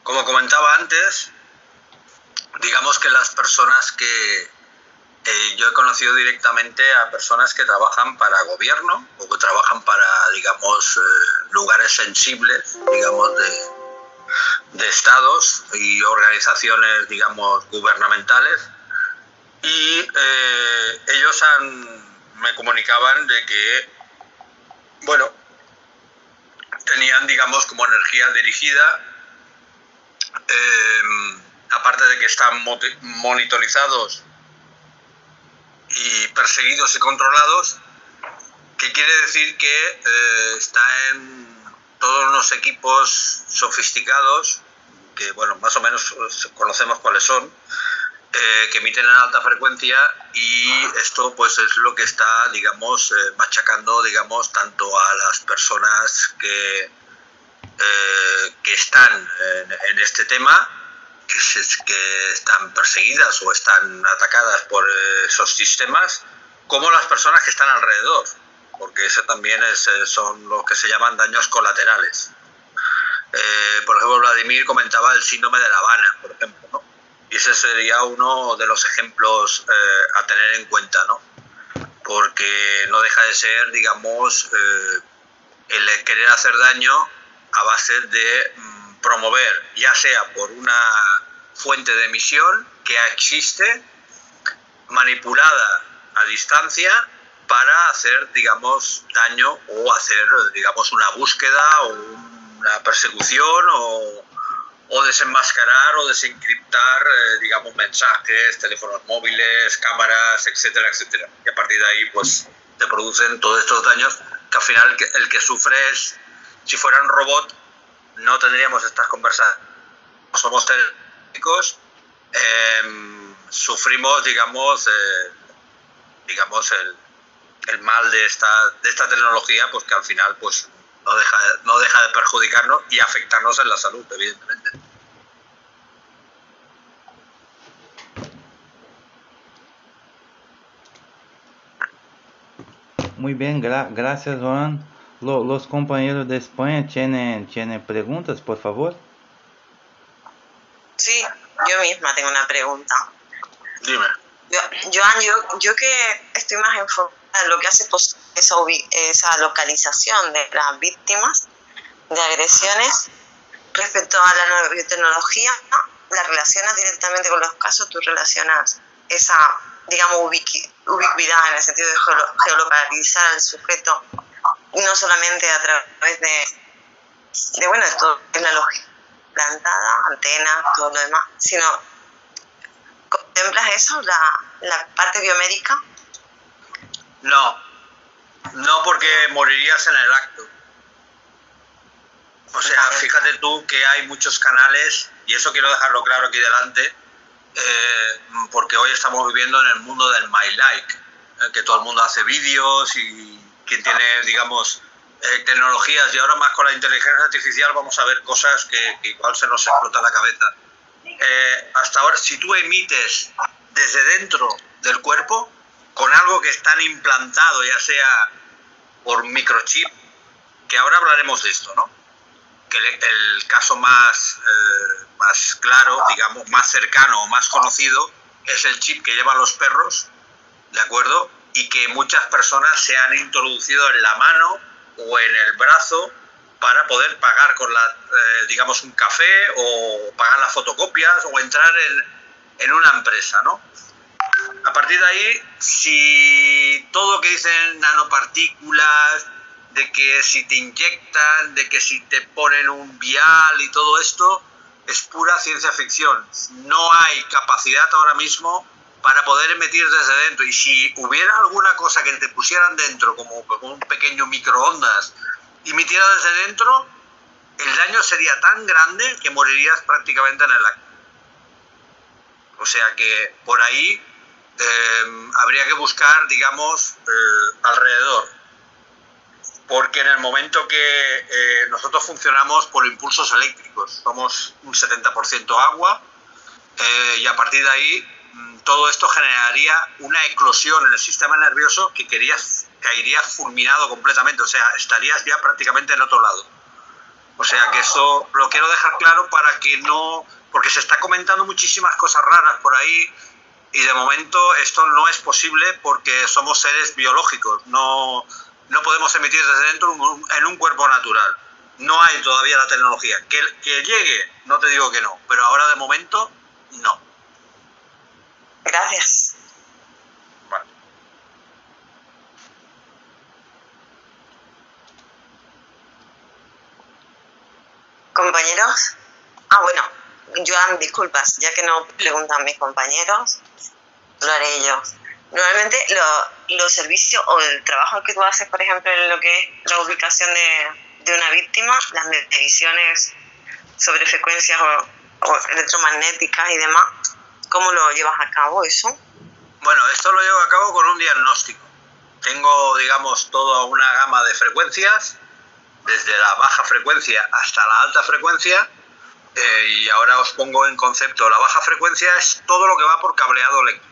Como comentaba antes, digamos que las personas que yo he conocido directamente a personas que trabajan para gobierno o que trabajan para, digamos, lugares sensibles, digamos, de estados y organizaciones, digamos, gubernamentales. Y ellos me comunicaban de que, bueno, tenían, digamos, como energía dirigida, aparte de que están monitorizados y perseguidos y controlados, que quiere decir que están todos unos equipos sofisticados, que bueno, más o menos conocemos cuáles son, que emiten en alta frecuencia, y esto pues es lo que está, digamos, machacando, digamos, tanto a las personas que están en este tema, que están perseguidas o están atacadas por esos sistemas, como las personas que están alrededor, porque eso también son lo que se llaman daños colaterales. Por ejemplo, Vladimir comentaba el síndrome de La Habana, por ejemplo, ¿no? Y ese sería uno de los ejemplos a tener en cuenta, ¿no? Porque no deja de ser, digamos, el querer hacer daño a base de promover, ya sea por una fuente de emisión que existe, manipulada a distancia para hacer, digamos, daño o hacer, digamos, una búsqueda o una persecución o desenmascarar o desencriptar, digamos, mensajes, teléfonos móviles, cámaras, etcétera, etcétera. Y a partir de ahí, pues, te producen todos estos daños que al final el que sufre es, si fueran robot, no tendríamos estas conversaciones. Somos técnicos, sufrimos, digamos, el mal de esta tecnología, pues que al final pues no deja de perjudicarnos y afectarnos en la salud, evidentemente. Muy bien, gracias, Juan. Los compañeros de España tienen preguntas, por favor. Sí, yo misma tengo una pregunta. Dime. Joan, yo que estoy más enfocada en lo que hace esa localización de las víctimas de agresiones, respecto a la biotecnología, ¿la relacionas directamente con los casos? ¿Tú relacionas esa, digamos, ubicuidad en el sentido de geolocalizar al sujeto, no solamente a través de bueno, de toda la tecnología plantada, antenas, todo lo demás, sino contemplas eso, la parte biomédica? No, porque morirías en el acto. O sea, fíjate tú que hay muchos canales, y eso quiero dejarlo claro aquí delante, porque hoy estamos viviendo en el mundo del my like, que todo el mundo hace vídeos y quien tiene, digamos, tecnologías, y ahora más con la inteligencia artificial vamos a ver cosas que igual se nos explota la cabeza. Hasta ahora, si tú emites desde dentro del cuerpo, con algo que están implantado, ya sea por microchip, que ahora hablaremos de esto, ¿no? Que el caso más claro, digamos, más cercano o más conocido es el chip que llevan los perros, ¿de acuerdo? Y que muchas personas se han introducido en la mano o en el brazo para poder pagar con digamos, un café o pagar las fotocopias o entrar en una empresa, ¿no? A partir de ahí, si todo lo que dicen nanopartículas, de que si te inyectan, de que si te ponen un vial y todo esto, es pura ciencia ficción. No hay capacidad ahora mismo para poder emitir desde dentro. Y si hubiera alguna cosa que te pusieran dentro, como un pequeño microondas, y emitiera desde dentro, el daño sería tan grande que morirías prácticamente en el acto. O sea que por ahí habría que buscar, digamos, alrededor. Porque en el momento que nosotros funcionamos por impulsos eléctricos, somos un 70% agua, y a partir de ahí todo esto generaría una eclosión en el sistema nervioso que caerías fulminado completamente, o sea, estarías ya prácticamente en otro lado. O sea que eso lo quiero dejar claro para que no... Porque se está comentando muchísimas cosas raras por ahí y de momento esto no es posible porque somos seres biológicos, no podemos emitir desde dentro en un cuerpo natural. No hay todavía la tecnología. Que llegue, no te digo que no, pero ahora de momento no. Gracias. Vale. Compañeros. Bueno, Joan, disculpas, ya que no preguntan mis compañeros, lo haré yo. Normalmente los servicios o el trabajo que tú haces, por ejemplo, en lo que es la ubicación de una víctima, las mediciones sobre frecuencias o electromagnéticas y demás, ¿cómo lo llevas a cabo eso? Bueno, esto lo llevo a cabo con un diagnóstico. Tengo, digamos, toda una gama de frecuencias, desde la baja frecuencia hasta la alta frecuencia, y ahora os pongo en concepto. La baja frecuencia es todo lo que va por cableado eléctrico.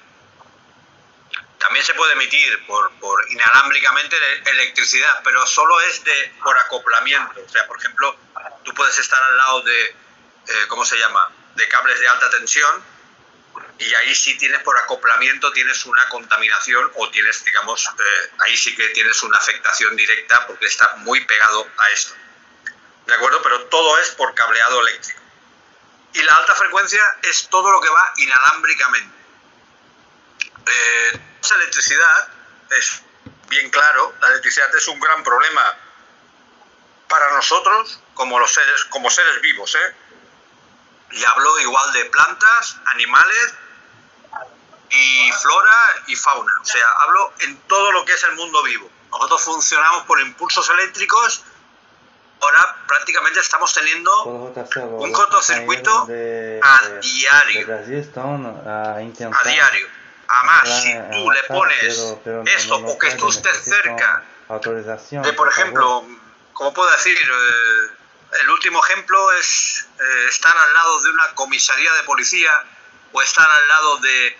También se puede emitir por inalámbricamente electricidad, pero solo es por acoplamiento. O sea, por ejemplo, tú puedes estar al lado de, ¿cómo se llama?, de cables de alta tensión, y ahí sí tienes por acoplamiento, tienes una contaminación o tienes, digamos, ahí sí que tienes una afectación directa porque está muy pegado a esto. ¿De acuerdo? Pero todo es por cableado eléctrico. Y la alta frecuencia es todo lo que va inalámbricamente. Esa electricidad es bien claro, la electricidad es un gran problema para nosotros como seres vivos, y hablo igual de plantas, animales y flora y fauna, o sea, hablo en todo lo que es el mundo vivo. Nosotros funcionamos por impulsos eléctricos. Ahora prácticamente estamos teniendo un cortocircuito a diario. A diario. Además, si tú le pones esto o que tú estés cerca de, por ejemplo, ¿cómo puedo decir? El último ejemplo es estar al lado de una comisaría de policía o estar al lado de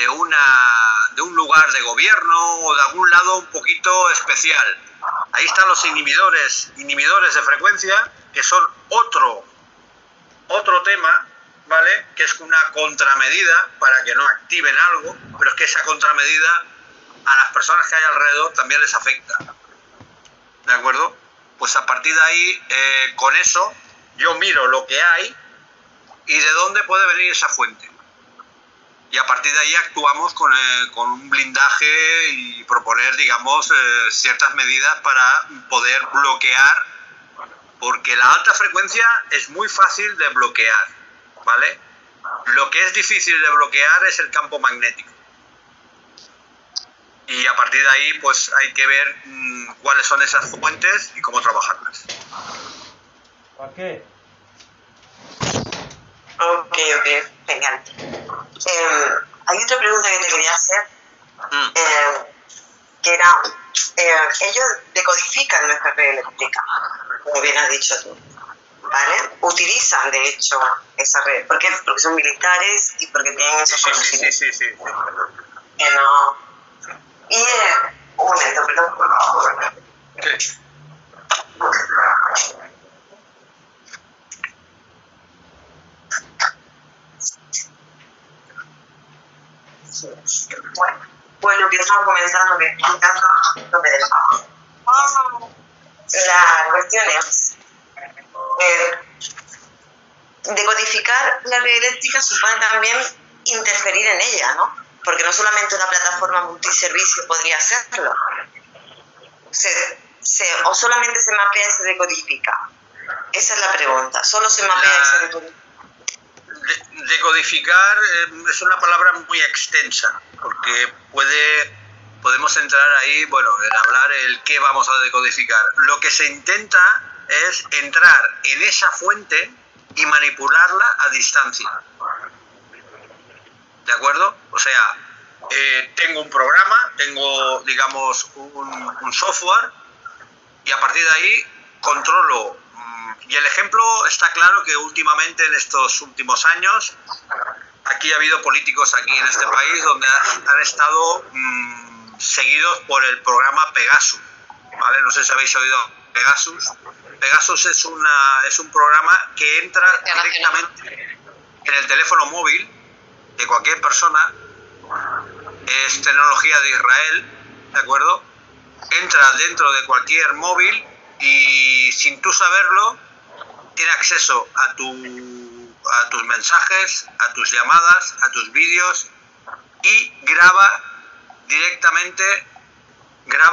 un lugar de gobierno o de algún lado un poquito especial. Ahí están los inhibidores de frecuencia, que son otro tema, ¿vale? Que es una contramedida para que no activen algo, pero es que esa contramedida a las personas que hay alrededor también les afecta. ¿De acuerdo? Pues a partir de ahí, con eso, yo miro lo que hay y de dónde puede venir esa fuente. Y a partir de ahí actuamos con un blindaje y proponer, digamos, ciertas medidas para poder bloquear, porque la alta frecuencia es muy fácil de bloquear, ¿vale? Lo que es difícil de bloquear es el campo magnético. Y a partir de ahí, pues hay que ver cuáles son esas fuentes y cómo trabajarlas. Ok, genial. Hay otra pregunta que te quería hacer, que era, ellos decodifican nuestra red eléctrica, como bien has dicho tú, ¿vale? Utilizan, de hecho, esa red. ¿Por qué? Porque son militares y porque tienen esos conocimientos. Sí. Que no... Y, un momento, perdón, por favor. Sí. Bueno, pues lo que estaba comentando, que no me dejaba. La cuestión es, decodificar la red eléctrica supone también interferir en ella, ¿no? Porque no solamente una plataforma multiservicio podría hacerlo. O solamente se mapea y se decodifica. Esa es la pregunta. ¿Solo se mapea y se decodifica? Decodificar es una palabra muy extensa, porque podemos entrar ahí, bueno, en hablar el qué vamos a decodificar. Lo que se intenta es entrar en esa fuente y manipularla a distancia. ¿De acuerdo? O sea, tengo un programa, tengo, digamos, un software, y a partir de ahí controlo. Y el ejemplo está claro que últimamente, en estos últimos años, aquí ha habido políticos aquí en este país donde han estado seguidos por el programa Pegasus, ¿vale? No sé si habéis oído Pegasus. Pegasus es un programa que entra directamente en el teléfono móvil de cualquier persona. Es tecnología de Israel, ¿de acuerdo? Entra dentro de cualquier móvil y sin tú saberlo tiene acceso a tus mensajes, a tus llamadas, a tus vídeos y graba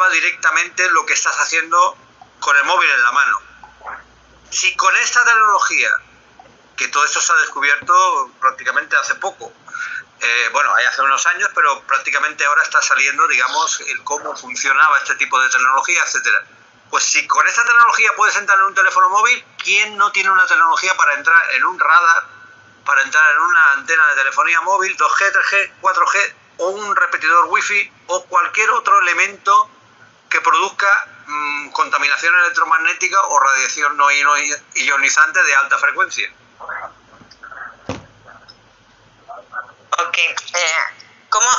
directamente lo que estás haciendo con el móvil en la mano. Si con esta tecnología, que todo esto se ha descubierto prácticamente hace poco, bueno, hay hace unos años, pero prácticamente ahora está saliendo, digamos, el cómo funcionaba este tipo de tecnología, etcétera. Pues si con esta tecnología puedes entrar en un teléfono móvil, ¿quién no tiene una tecnología para entrar en un radar, para entrar en una antena de telefonía móvil, 2G, 3G, 4G, o un repetidor wifi, o cualquier otro elemento que produzca contaminación electromagnética o radiación no ionizante de alta frecuencia? Ok, ¿cómo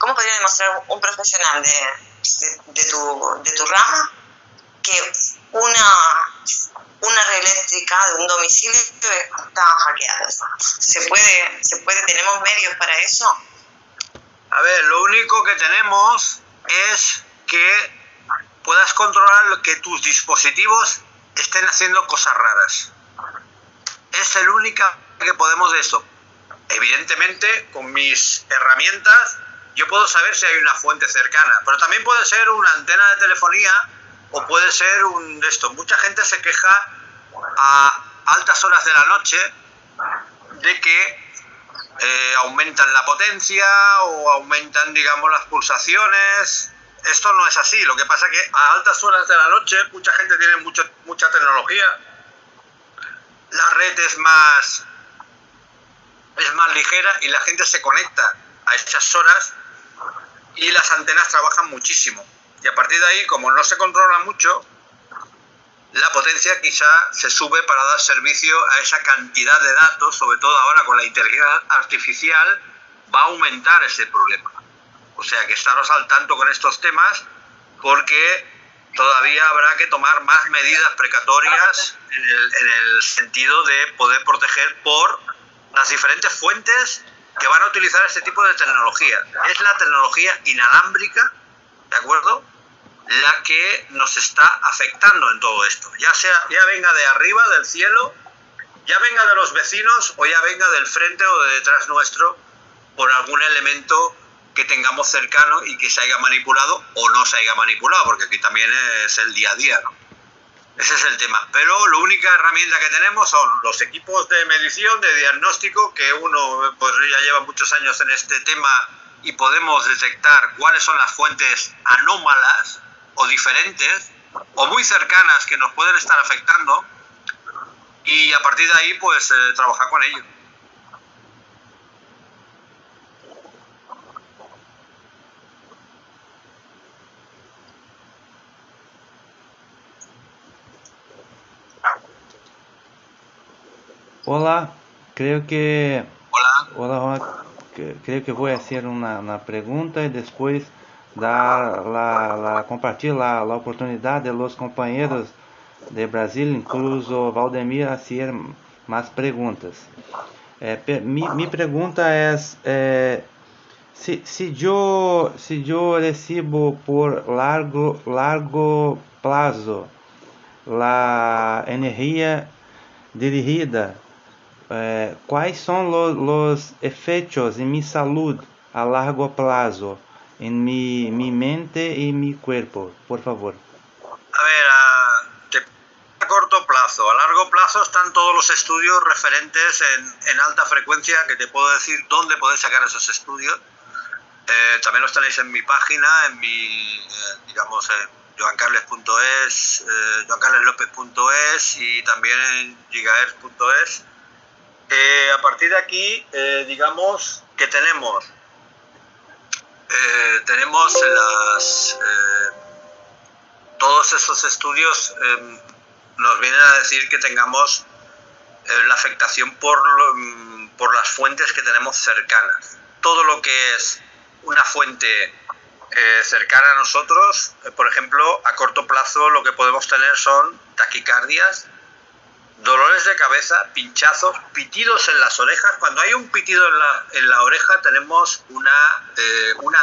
podría demostrar un profesional de tu rama que una red eléctrica de un domicilio está hackeada? ¿Tenemos medios para eso? A ver, lo único que tenemos es que puedas controlar que tus dispositivos estén haciendo cosas raras. Es el único que podemos de eso. Evidentemente, con mis herramientas, yo puedo saber si hay una fuente cercana, pero también puede ser una antena de telefonía o puede ser un de esto. Mucha gente se queja a altas horas de la noche de que aumentan la potencia o aumentan, digamos, las pulsaciones. Esto no es así. Lo que pasa es que a altas horas de la noche mucha gente tiene mucha tecnología. La red es más ligera y la gente se conecta a esas horas y las antenas trabajan muchísimo. Y a partir de ahí, como no se controla mucho, la potencia quizá se sube para dar servicio a esa cantidad de datos, sobre todo ahora con la inteligencia artificial, va a aumentar ese problema. O sea que estaros al tanto con estos temas porque todavía habrá que tomar más medidas precautorias en el sentido de poder proteger por las diferentes fuentes que van a utilizar este tipo de tecnología. Es la tecnología inalámbrica, ¿de acuerdo?, la que nos está afectando en todo esto. Ya venga de arriba, del cielo, ya venga de los vecinos o ya venga del frente o de detrás nuestro por algún elemento que tengamos cercano y que se haya manipulado o no se haya manipulado, porque aquí también es el día a día, ¿no? Ese es el tema. Pero la única herramienta que tenemos son los equipos de medición, de diagnóstico, que uno pues ya lleva muchos años en este tema y podemos detectar cuáles son las fuentes anómalas o diferentes o muy cercanas que nos pueden estar afectando y a partir de ahí pues trabajar con ello. Hola, creo que... Hola. Hola, Juan. Creo que voy a hacer una pregunta y después compartir la oportunidad de los compañeros de Brasil, incluso Valdemir, a hacer más preguntas. Mi pregunta es, si yo recibo por largo plazo la energía dirigida, ¿cuáles son los efectos en mi salud a largo plazo, en mi mente y mi cuerpo? Por favor. A ver, a corto plazo, a largo plazo están todos los estudios referentes en alta frecuencia, que te puedo decir dónde podéis sacar esos estudios. También los tenéis en mi página, en mi, digamos, joancarles.es, joancarleslopez.es y también en gigahertz.es. A partir de aquí, digamos que tenemos todos esos estudios nos vienen a decir que tengamos la afectación por las fuentes que tenemos cercanas. Todo lo que es una fuente cercana a nosotros. Por ejemplo, a corto plazo lo que podemos tener son taquicardias, dolores de cabeza, pinchazos, pitidos en las orejas. Cuando hay un pitido en la oreja tenemos una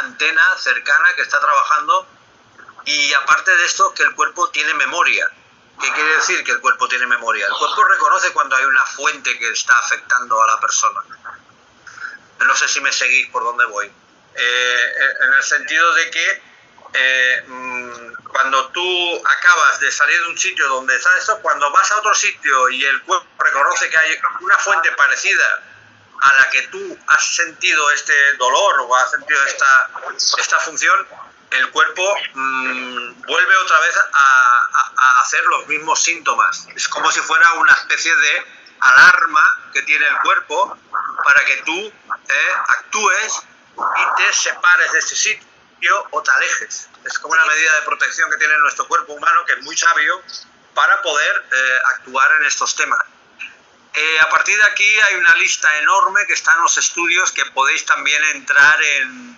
antena cercana que está trabajando, y aparte de esto que el cuerpo tiene memoria. ¿Qué quiere decir que el cuerpo tiene memoria? El cuerpo reconoce cuando hay una fuente que está afectando a la persona. No sé si me seguís por dónde voy. En el sentido de que cuando tú acabas de salir de un sitio donde está esto, cuando vas a otro sitio y el cuerpo reconoce que hay una fuente parecida a la que tú has sentido este dolor o has sentido esta función, el cuerpo vuelve otra vez a hacer los mismos síntomas. Es como si fuera una especie de alarma que tiene el cuerpo para que tú actúes y te separes de ese sitio o te alejes. Es como una medida de protección que tiene nuestro cuerpo humano, que es muy sabio para poder actuar en estos temas. A partir de aquí hay una lista enorme que está en los estudios, que podéis también entrar en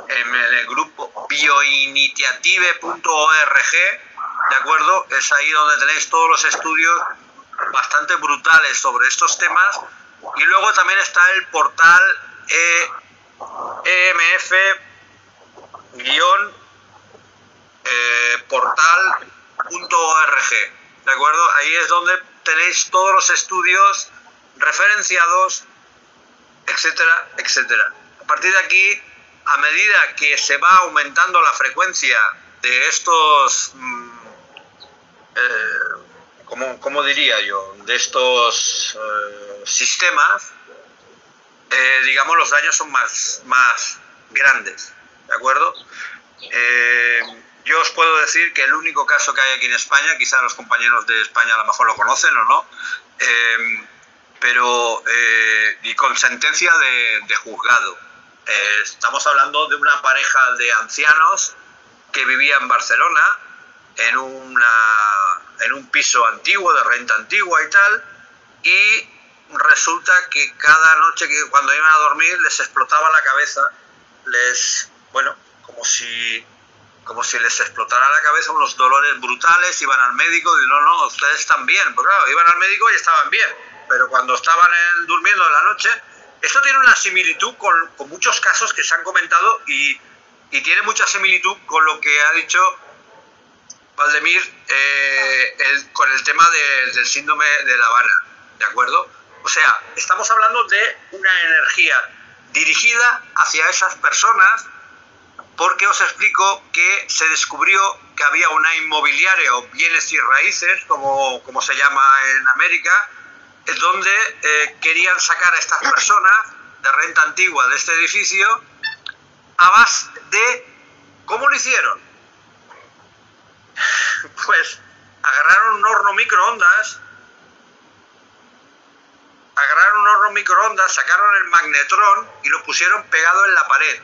el grupo bioinitiative.org, ¿de acuerdo? Es ahí donde tenéis todos los estudios bastante brutales sobre estos temas. Y luego también está el portal emf-portal.org, ¿de acuerdo? Ahí es donde tenéis todos los estudios referenciados, etcétera, etcétera. A partir de aquí, a medida que se va aumentando la frecuencia de estos, ¿cómo diría yo?, de estos sistemas, digamos, los daños son más grandes, ¿de acuerdo? Yo os puedo decir que el único caso que hay aquí en España, quizá los compañeros de España a lo mejor lo conocen o no, pero y con sentencia de juzgado. Estamos hablando de una pareja de ancianos que vivía en Barcelona en un piso antiguo, de renta antigua y tal, y resulta que cada noche que cuando iban a dormir les explotaba la cabeza, como si les explotara la cabeza, unos dolores brutales. Iban al médico y no, ustedes están bien. Pero claro, iban al médico y estaban bien, pero cuando estaban durmiendo en la noche, esto tiene una similitud con muchos casos que se han comentado y tiene mucha similitud con lo que ha dicho Valdemir con el tema del síndrome de La Habana, ¿de acuerdo? O sea, estamos hablando de una energía dirigida hacia esas personas, porque os explico que se descubrió que había una inmobiliaria o bienes y raíces, como se llama en América, donde querían sacar a estas personas de renta antigua de este edificio a base de... ¿Cómo lo hicieron? Pues agarraron un horno microondas, sacaron el magnetrón y lo pusieron pegado en la pared.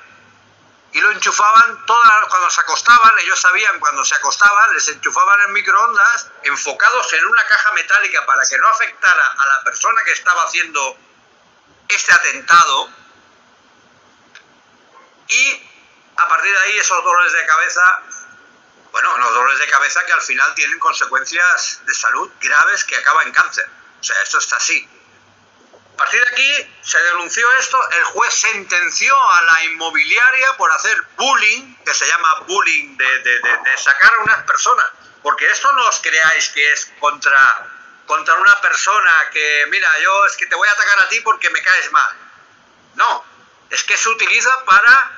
Y lo enchufaban cuando se acostaban, ellos sabían cuando se acostaban, les enchufaban el microondas enfocados en una caja metálica para que no afectara a la persona que estaba haciendo este atentado. Y a partir de ahí esos dolores de cabeza, los dolores de cabeza que al final tienen consecuencias de salud graves que acaban en cáncer. O sea, esto está así. A partir de aquí se denunció esto, el juez sentenció a la inmobiliaria por hacer bullying, que se llama bullying, de sacar a unas personas, porque esto no os creáis que es contra una persona que, mira, yo es que te voy a atacar a ti porque me caes mal. No, es que se utiliza para,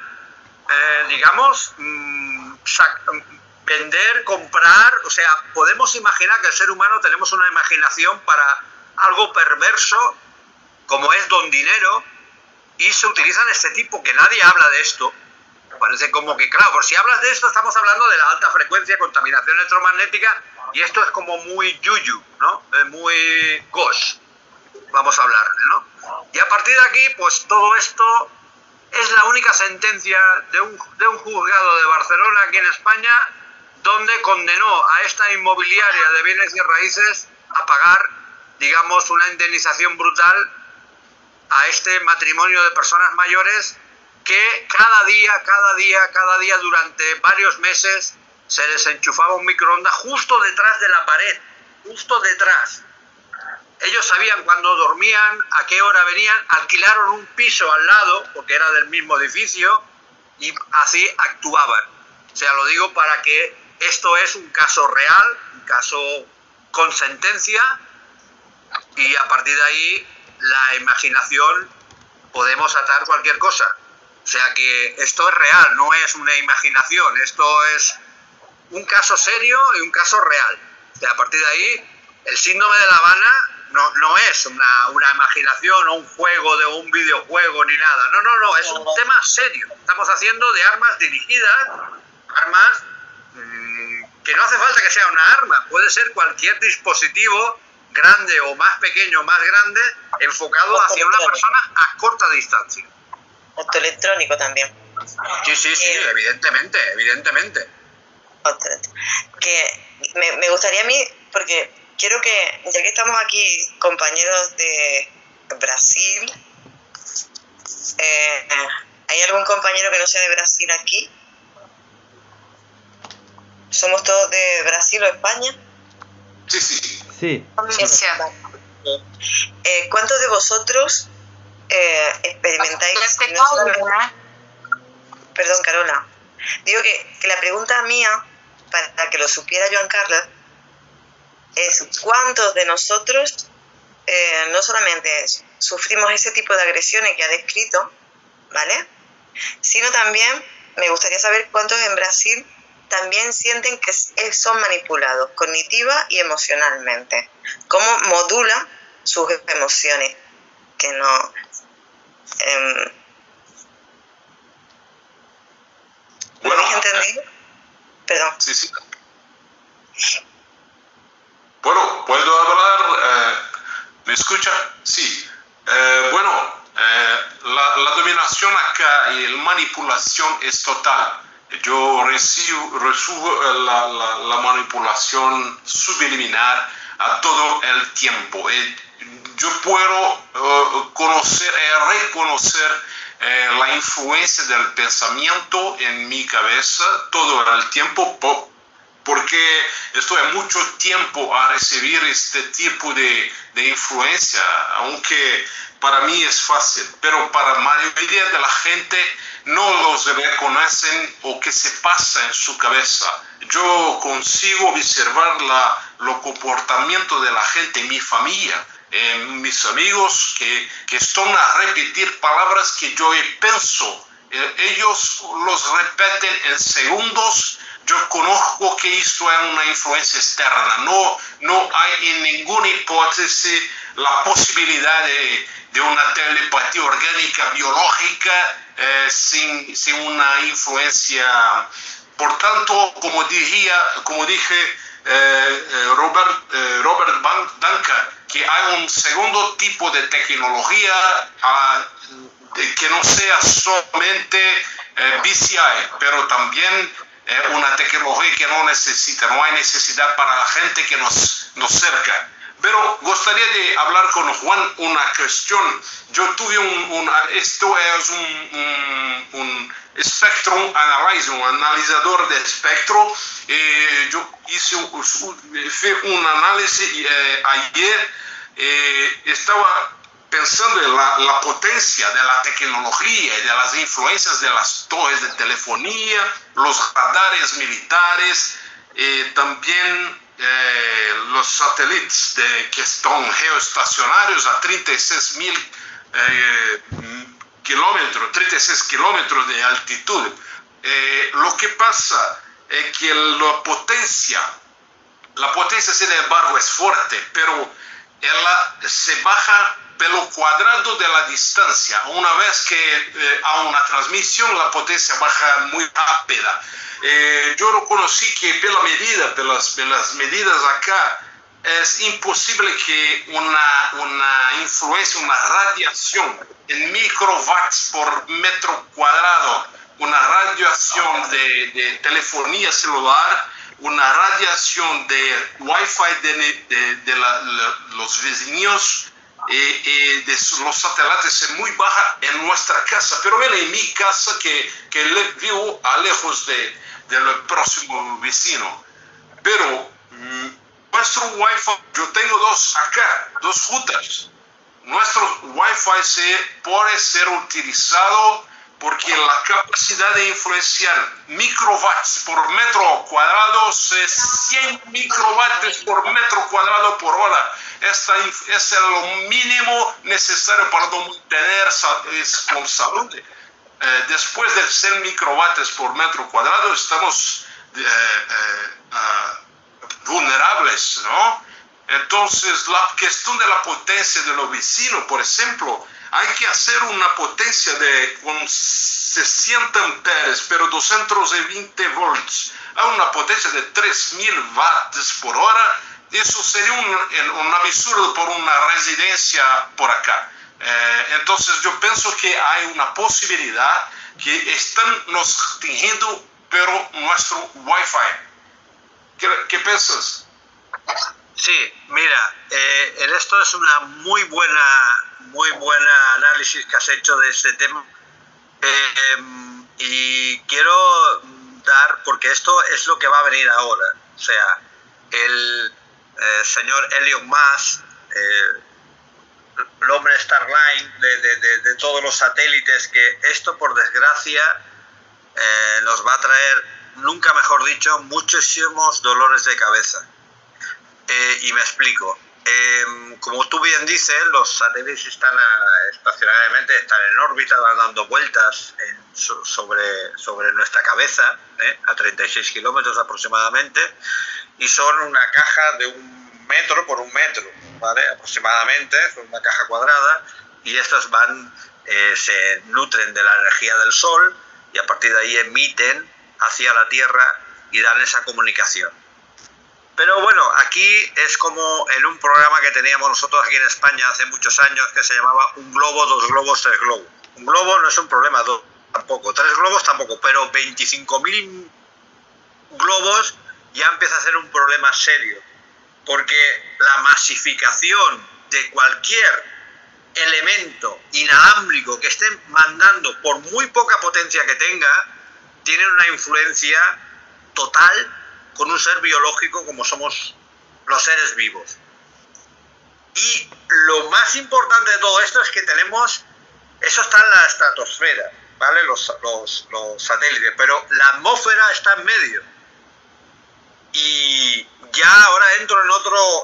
vender, comprar. O sea, podemos imaginar que el ser humano tenemos una imaginación para algo perverso, como es don dinero, y se utilizan este tipo, que nadie habla de esto. Parece como que, claro, por si hablas de esto, estamos hablando de la alta frecuencia, contaminación electromagnética, y esto es como muy yuyu, ¿no? Muy gosh, vamos a hablar, ¿no? Y a partir de aquí, pues todo esto es la única sentencia de un juzgado de Barcelona, aquí en España, donde condenó a esta inmobiliaria de bienes y raíces a pagar, digamos, una indemnización brutal a este matrimonio de personas mayores que cada día durante varios meses se les enchufaba un microondas justo detrás de la pared, justo detrás. Ellos sabían cuándo dormían, a qué hora venían, alquilaron un piso al lado, porque era del mismo edificio, y así actuaban. O sea, lo digo para que esto es un caso real, un caso con sentencia, y a partir de ahí la imaginación podemos atar cualquier cosa. O sea que esto es real, no es una imaginación, esto es un caso serio y un caso real. O sea, a partir de ahí, el síndrome de La Habana no es una imaginación o un juego de un videojuego ni nada. No, es un tema serio. Estamos haciendo de armas dirigidas, armas que no hace falta que sea una arma, puede ser cualquier dispositivo, grande o más pequeño o más grande, enfocado hacia una persona a corta distancia. Optoelectrónico también. Sí, evidentemente. Que me gustaría a mí, porque quiero que, ya que estamos aquí compañeros de Brasil, ¿hay algún compañero que no sea de Brasil aquí? ¿Somos todos de Brasil o España? Sí. ¿Cuántos de vosotros experimentáis? Perdón, Carola. Digo que la pregunta mía, para que lo supiera Joan Carles, es cuántos de nosotros no solamente sufrimos ese tipo de agresiones que ha descrito, ¿vale? Sino también me gustaría saber cuántos en Brasil también sienten que son manipulados cognitiva y emocionalmente. ¿Cómo modula sus emociones? Que no... ¿Me habéis entendido? Perdón. Sí. Bueno, ¿puedo hablar? ¿Me escucha? Sí. La dominación acá y la manipulación es total. Yo recibo la manipulación subliminal a todo el tiempo. Yo puedo reconocer la influencia del pensamiento en mi cabeza todo el tiempo, porque estoy mucho tiempo a recibir este tipo de influencia, aunque para mí es fácil, pero para la mayoría de la gente no los reconocen o que se pasa en su cabeza. Yo consigo observar los comportamientos de la gente, mi familia, mis amigos que están a repetir palabras que yo pienso. Ellos los repiten en segundos. Yo conozco que esto es una influencia externa. No hay en ninguna hipótesis la posibilidad de una telepatía orgánica biológica sin una influencia. Por tanto, como dije Robert Duncan, que hay un segundo tipo de tecnología que no sea solamente BCI, pero también una tecnología que no hay necesidad para la gente que nos cerca. Pero gustaría de hablar con Juan una cuestión. Yo tuve esto es un spectrum analyzer, un analizador de espectro. Yo hice un análisis ayer. Estaba pensando en la potencia de la tecnología y de las influencias de las torres de telefonía, los radares militares,36 kilómetros de altitud. Lo que pasa es que la potencia, sin embargo, es fuerte, pero ella se baja pelo cuadrado de la distancia. Una vez que hay una transmisión, la potencia baja muy rápida. Yo reconocí que pelas medidas acá, es imposible que una influencia, una radiación en microvatios por metro cuadrado, una radiación de telefonía celular, una radiación de Wi-Fi de los vecinos, los satélites es muy baja en nuestra casa, pero ven en mi casa que vivo a lejos del próximo vecino. Pero nuestro Wi-Fi, yo tengo dos acá, dos routers. Nuestro Wi-Fi puede ser utilizado porque la capacidad de influenciar microvatios por metro cuadrado es 100 microvatios por metro cuadrado por hora. Es lo mínimo necesario para mantener con salud. Después de 100 microvatios por metro cuadrado estamos vulnerables, ¿no? Entonces, la cuestión de la potencia de los vecinos, por ejemplo, hay que hacer una potencia con 60 amperes, pero 220 volts, a una potencia de 3000 watts por hora. Eso sería un absurdo por una residencia por acá. Entonces, yo pienso que hay una posibilidad que están nos restringiendo, pero nuestro Wi-Fi. ¿Qué piensas? Sí, mira, esto es una muy buena análisis que has hecho de este tema, y quiero dar, porque esto es lo que va a venir ahora, o sea, el señor Elon Musk, el hombre Starlink de todos los satélites, que esto por desgracia nos va a traer, nunca mejor dicho, muchísimos dolores de cabeza. Y me explico. Como tú bien dices, los satélites están estacionariamente, están en órbita, van dando vueltas sobre nuestra cabeza, a 36 kilómetros aproximadamente, y son una caja de 1 metro por 1 metro, ¿vale? Aproximadamente, son una caja cuadrada, y estos se nutren de la energía del Sol, y a partir de ahí emiten hacia la Tierra y dan esa comunicación. Pero bueno, aquí es como en un programa que teníamos nosotros aquí en España hace muchos años, que se llamaba Un globo, 2 globos, 3 globos. Un globo no es un problema, 2 tampoco, 3 globos tampoco, pero 25.000 globos ya empieza a ser un problema serio, porque la masificación de cualquier elemento inalámbrico que estén mandando, por muy poca potencia que tenga, tiene una influencia total con un ser biológico como somos los seres vivos. Y lo más importante de todo esto es que tenemos, eso está en la estratosfera, ¿vale? Los satélites, pero la atmósfera está en medio. Y ya ahora entro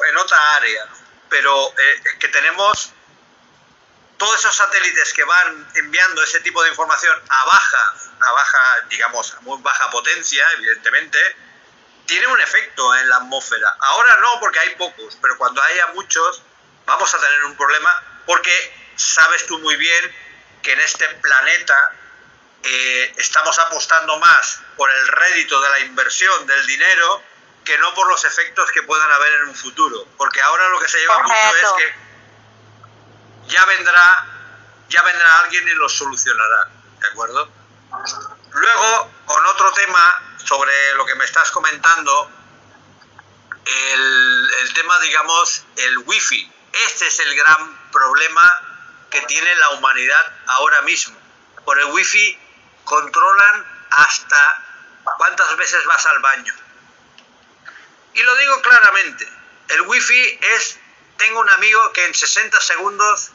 en otra área, pero que tenemos todos esos satélites que van enviando ese tipo de información a baja, digamos, a muy baja potencia, evidentemente, tiene un efecto en la atmósfera. Ahora no, porque hay pocos, pero cuando haya muchos vamos a tener un problema, porque sabes tú muy bien que en este planeta estamos apostando más por el rédito de la inversión del dinero que no por los efectos que puedan haber en un futuro, porque ahora lo que se lleva mucho es que ya vendrá alguien y lo solucionará, ¿de acuerdo? Luego, con otro tema sobre lo que me estás comentando, el tema, digamos, el wifi. Este es el gran problema que tiene la humanidad ahora mismo. Por el wifi controlan hasta cuántas veces vas al baño. Y lo digo claramente, el wifi es, tengo un amigo que en 60 segundos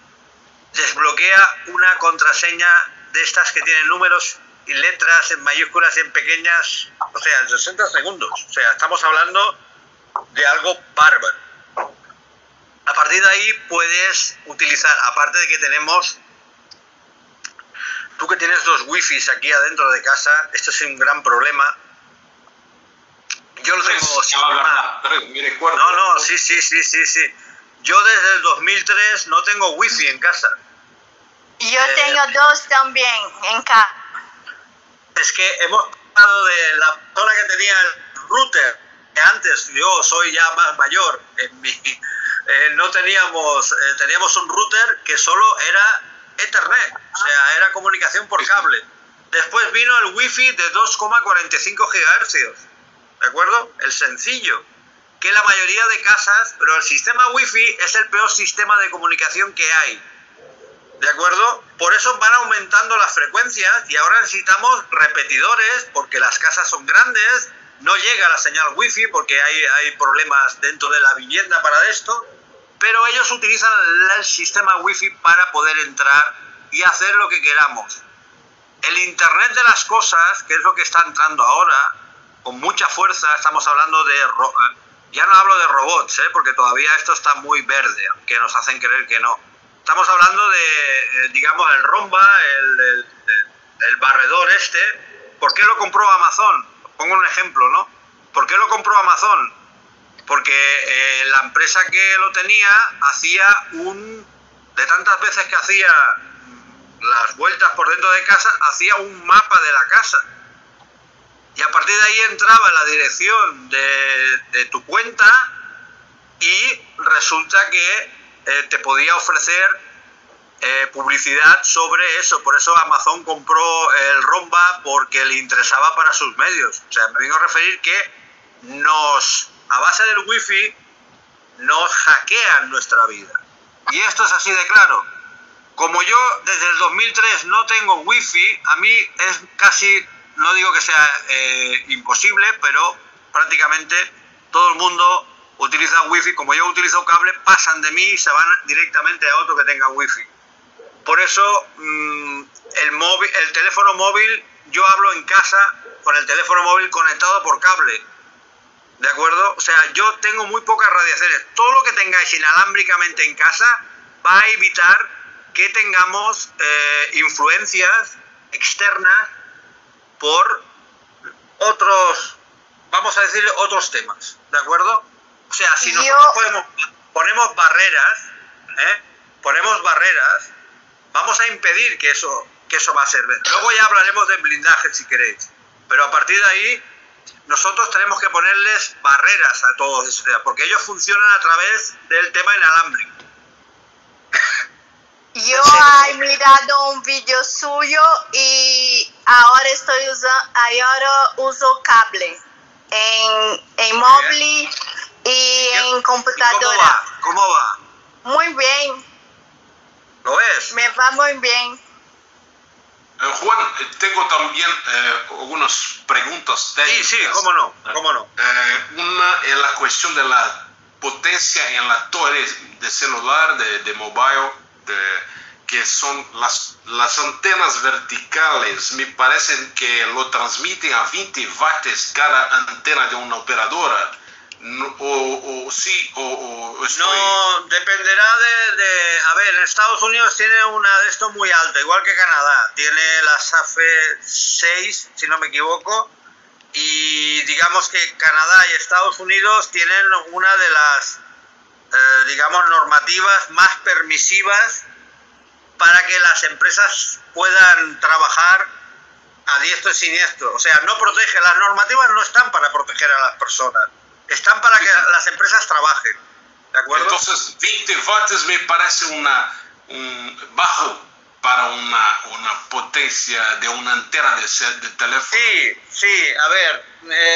desbloquea una contraseña de estas que tienen números y letras en mayúsculas y en pequeñas, o sea, en 60 segundos. O sea, estamos hablando de algo bárbaro. A partir de ahí puedes utilizar, aparte de que tenemos, tú que tienes 2 wifis aquí adentro de casa, esto es un gran problema. Yo lo tengo... No, sí. Yo desde el 2003 no tengo wifi en casa. Yo tengo 2 también en casa. Es que hemos pasado de la persona que tenía el router, que antes, yo soy ya más mayor, no teníamos un router que solo era Ethernet, o sea, era comunicación por cable. Después vino el wifi de 2,45 GHz, ¿de acuerdo? El sencillo. que la mayoría de casas, pero el sistema wifi es el peor sistema de comunicación que hay. ¿De acuerdo? Por eso van aumentando las frecuencias y ahora necesitamos repetidores porque las casas son grandes, no llega la señal wifi porque hay problemas dentro de la vivienda para esto, pero ellos utilizan el sistema wifi para poder entrar y hacer lo que queramos. El Internet de las cosas, que es lo que está entrando ahora, con mucha fuerza, estamos hablando de... ya no hablo de robots, porque todavía esto está muy verde, aunque nos hacen creer que no. Estamos hablando de, digamos, el Roomba, el barredor este. ¿Por qué lo compró Amazon? Pongo un ejemplo, ¿no? ¿Por qué lo compró Amazon? Porque la empresa que lo tenía hacía de tantas veces que hacía las vueltas por dentro de casa, hacía un mapa de la casa. Y a partir de ahí entraba en la dirección de tu cuenta y resulta que te podía ofrecer publicidad sobre eso. Por eso Amazon compró el Roomba, porque le interesaba para sus medios. O sea, me vengo a referir que a base del wifi, nos hackean nuestra vida. Y esto es así de claro. Como yo desde el 2003 no tengo wifi, a mí es casi, no digo que sea imposible, pero prácticamente todo el mundo utiliza wifi. Como yo utilizo cable, pasan de mí y se van directamente a otro que tenga wifi. Por eso el teléfono móvil, yo hablo en casa con el teléfono móvil conectado por cable. ¿De acuerdo? O sea, yo tengo muy pocas radiaciones. Todo lo que tengáis inalámbricamente en casa va a evitar que tengamos influencias externas por otros, vamos a decirle, otros temas. ¿De acuerdo? O sea, si nosotros ponemos barreras, vamos a impedir que eso va a ser. Luego ya hablaremos de blindaje si queréis. Pero a partir de ahí, nosotros tenemos que ponerles barreras a todos esos temas, porque ellos funcionan a través del tema inalámbrico. Yo he mirado un vídeo suyo y ahora uso cable en móvil y en computadora. ¿Cómo va? Muy bien. ¿Lo ves? Me va muy bien. Juan, tengo también algunas preguntas técnicas. Sí, cómo no. Una es la cuestión de la potencia en la torre de celular, de mobile, que son las antenas verticales. Me parecen que lo transmiten a 20 watts cada antena de una operadora. No, dependerá a ver, en Estados Unidos tiene una de esto muy alta, igual que Canadá, tiene la SAFE 6, si no me equivoco, y digamos que Canadá y Estados Unidos tienen una de las, digamos, normativas más permisivas para que las empresas puedan trabajar a diestro y siniestro. O sea, no protege, las normativas no están para proteger a las personas. Están para que las empresas trabajen, ¿de acuerdo? Entonces, 20 watts me parece un bajo para una potencia de una antena de teléfono. Sí, a ver,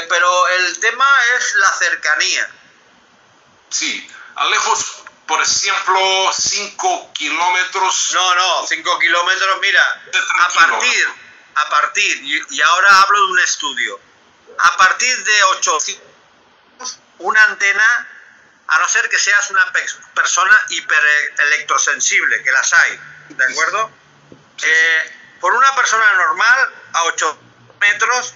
pero el tema es la cercanía. Sí, a lejos, por ejemplo, 5 kilómetros. No, 5 kilómetros, mira, a partir, y ahora hablo de un estudio, a partir de 800, una antena, a no ser que seas una persona hiperelectrosensible, que las hay, ¿de acuerdo? Sí. Por una persona normal, a 8 metros,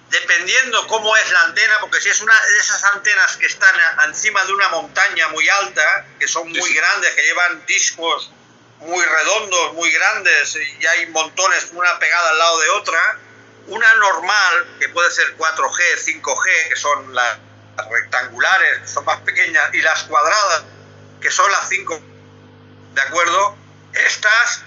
dependiendo cómo es la antena, porque si es una de esas antenas que están encima de una montaña muy alta, que son muy grandes, que llevan discos muy redondos, muy grandes, y hay montones, una pegada al lado de otra, una normal, que puede ser 4G, 5G, que son las rectangulares, que son más pequeñas, y las cuadradas, que son las 5, ¿de acuerdo? Estas,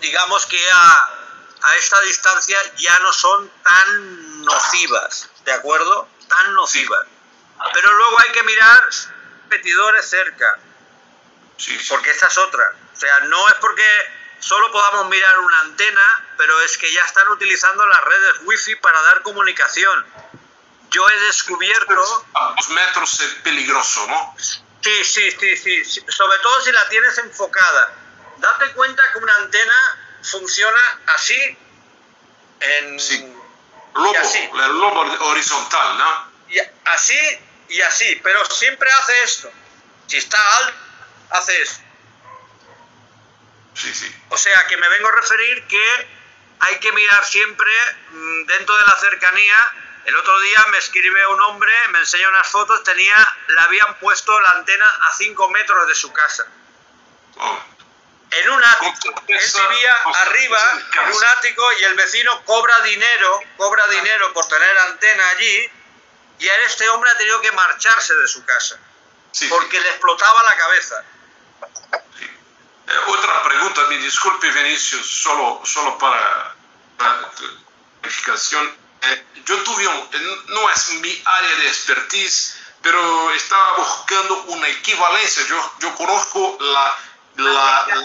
digamos que a esta distancia ya no son tan nocivas, ¿de acuerdo? Tan nocivas. Pero luego hay que mirar repetidores cerca, porque esta es otra. O sea, no es porque solo podamos mirar una antena, pero es que ya están utilizando las redes wifi para dar comunicación. yo he descubierto... A 2 metros es peligroso, ¿no? Sí, sobre todo si la tienes enfocada. Date cuenta que una antena funciona así, Sí. El lobo horizontal, ¿no? Así y así, pero siempre hace esto. Si está alto, hace esto. Sí. O sea que me vengo a referir que hay que mirar siempre dentro de la cercanía. El otro día me escribe un hombre, me enseña unas fotos, le habían puesto la antena a 5 metros de su casa. Oh. En un ático. Él vivía arriba, en un ático, y el vecino cobra dinero por tener antena allí, y a este hombre ha tenido que marcharse de su casa, porque le explotaba la cabeza. Sí. Otra pregunta, me disculpe Vinicius, solo para clarificación. Yo no es mi área de expertise, pero estaba buscando una equivalencia. Yo conozco la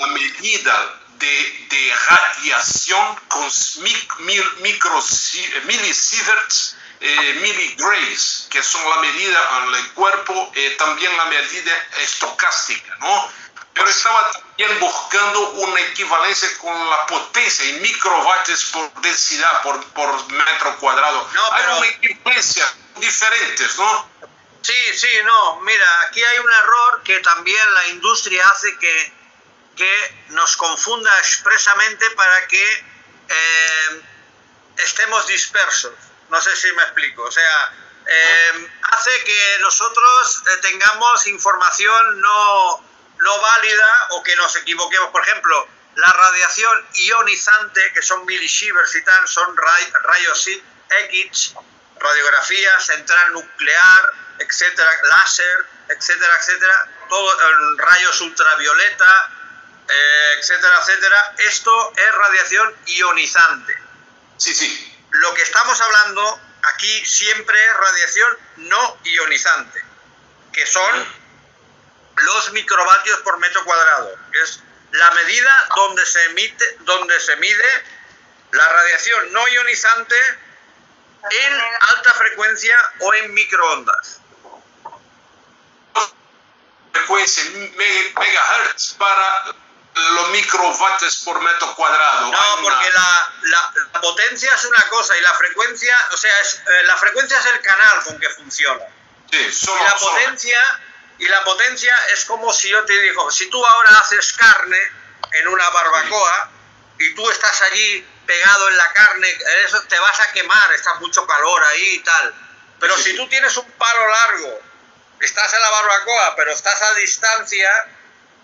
medida de radiación con millisieverts, miligrays, que son la medida en el cuerpo, también la medida estocástica, ¿no? Pero estaba también buscando una equivalencia con la potencia en microvatios por densidad, por metro cuadrado. No, pero... Hay una equivalencia diferentes, ¿no? Sí, no. Mira, aquí hay un error que también la industria hace que nos confunda expresamente para que estemos dispersos. No sé si me explico. O sea, hace que nosotros tengamos información no válida o que nos equivoquemos. Por ejemplo, la radiación ionizante, que son millisieverts y tal, son rayos X, radiografía central nuclear, etcétera, láser, etcétera, todo, rayos ultravioleta, etcétera. Esto es radiación ionizante. Sí. Lo que estamos hablando aquí siempre es radiación no ionizante, que son los microvatios por metro cuadrado, que es la medida donde se mide la radiación no ionizante en alta frecuencia o en microondas. Frecuencia megahertz para los microvatios por metro cuadrado. No, porque la potencia es una cosa y la frecuencia, o sea, la frecuencia es el canal con que funciona. Sí, Y la potencia es como si yo te digo, si tú ahora haces carne en una barbacoa y tú estás allí pegado en la carne, eso te vas a quemar, está mucho calor ahí y tal. Pero si tú tienes un palo largo, estás en la barbacoa, pero estás a distancia,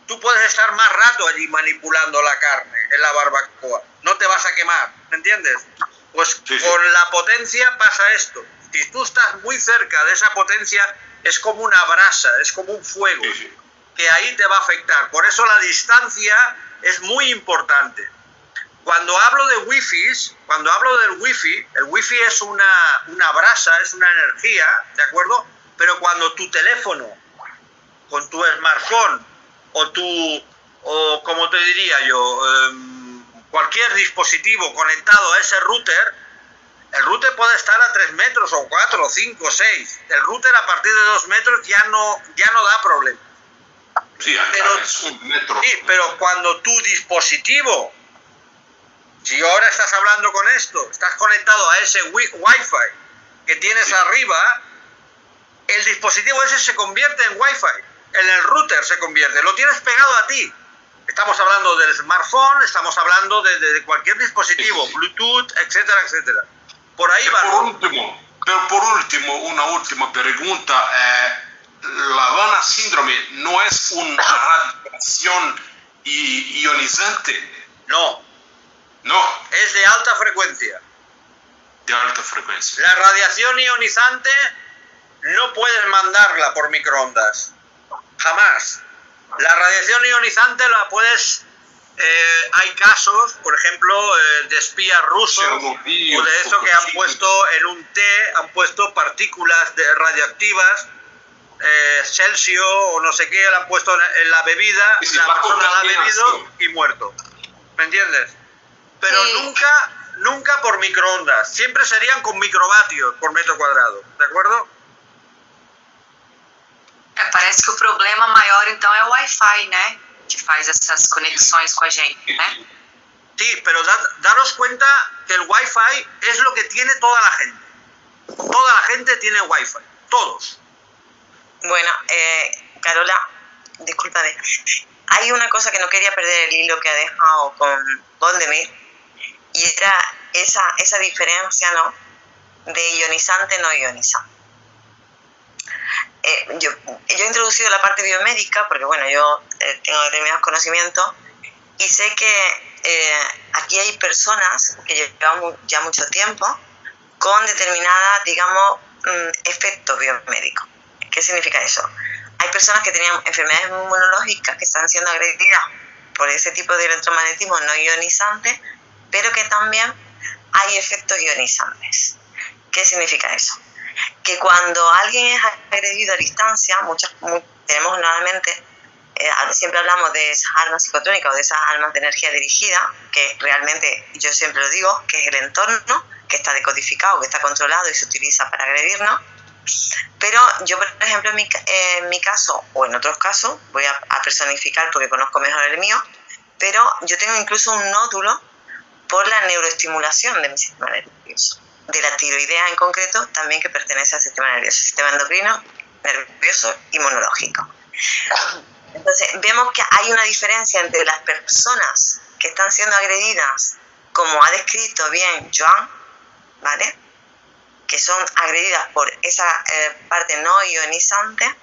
tú puedes estar más rato allí manipulando la carne en la barbacoa. No te vas a quemar, ¿me entiendes? Pues con la potencia pasa esto. Si tú estás muy cerca de esa potencia, es como una brasa, es como un fuego, que ahí te va a afectar. Por eso la distancia es muy importante. Cuando hablo del wifi, el wifi es una brasa, es una energía, ¿de acuerdo? Pero cuando tu teléfono, con tu smartphone, o como te diría yo, cualquier dispositivo conectado a ese router, el router puede estar a 3 metros, o 4, o 5, o 6. El router a partir de 2 metros ya no da problema. Pero es un metro. Sí, pero cuando tu dispositivo, si ahora estás hablando con esto, estás conectado a ese Wi-Fi que tienes arriba, el dispositivo ese se convierte en Wi-Fi, en el router se convierte, lo tienes pegado a ti. Estamos hablando del smartphone, estamos hablando de cualquier dispositivo, Bluetooth, etcétera. Por ahí va. Por último, una última pregunta. La Havana síndrome no es una radiación ionizante. No. Es de alta frecuencia. De alta frecuencia. La radiación ionizante no puedes mandarla por microondas. Jamás. La radiación ionizante la puedes... hay casos, por ejemplo, de espías rusos o de eso que han puesto en un té, han puesto partículas radioactivas, Celsius o no sé qué, la han puesto en la bebida, la persona la ha bebido y muerto. ¿Me entiendes? Pero nunca por microondas, siempre serían con microvatios por metro cuadrado, ¿de acuerdo? Parece que o problema maior então é o Wi-Fi, né? Que faz essas conexões com a gente, né? Sí, pero daros cuenta que el Wi-Fi es lo que tiene toda la gente. Toda la gente tiene Wi-Fi, todos. Bueno, Carola, discúlpame. Hay una cosa que no quería perder el hilo que ha dejado con Goldemir, y era esa diferencia, ¿no? De ionizante no ionizante. Yo he introducido la parte biomédica porque, bueno, yo tengo determinados conocimientos y sé que aquí hay personas que llevan ya mucho tiempo con determinadas, digamos, efectos biomédicos. ¿Qué significa eso? Hay personas que tenían enfermedades inmunológicas que están siendo agredidas por ese tipo de electromagnetismo no ionizante, pero que también hay efectos ionizantes. ¿Qué significa eso? Que cuando alguien es agredido a distancia, tenemos normalmente, siempre hablamos de esas armas psicotrónicas o de esas armas de energía dirigida, que realmente, yo siempre lo digo, que es el entorno, que está decodificado, que está controlado y se utiliza para agredirnos. Pero yo, por ejemplo, en mi caso, o en otros casos, voy a personificar porque conozco mejor el mío, pero yo tengo incluso un nódulo por la neuroestimulación de mi sistema nervioso, de la tiroidea en concreto, también, que pertenece al sistema nervioso, sistema endocrino, nervioso, inmunológico. Entonces, vemos que hay una diferencia entre las personas que están siendo agredidas, como ha descrito bien Joan, ¿vale?, que son agredidas por esa parte no ionizante,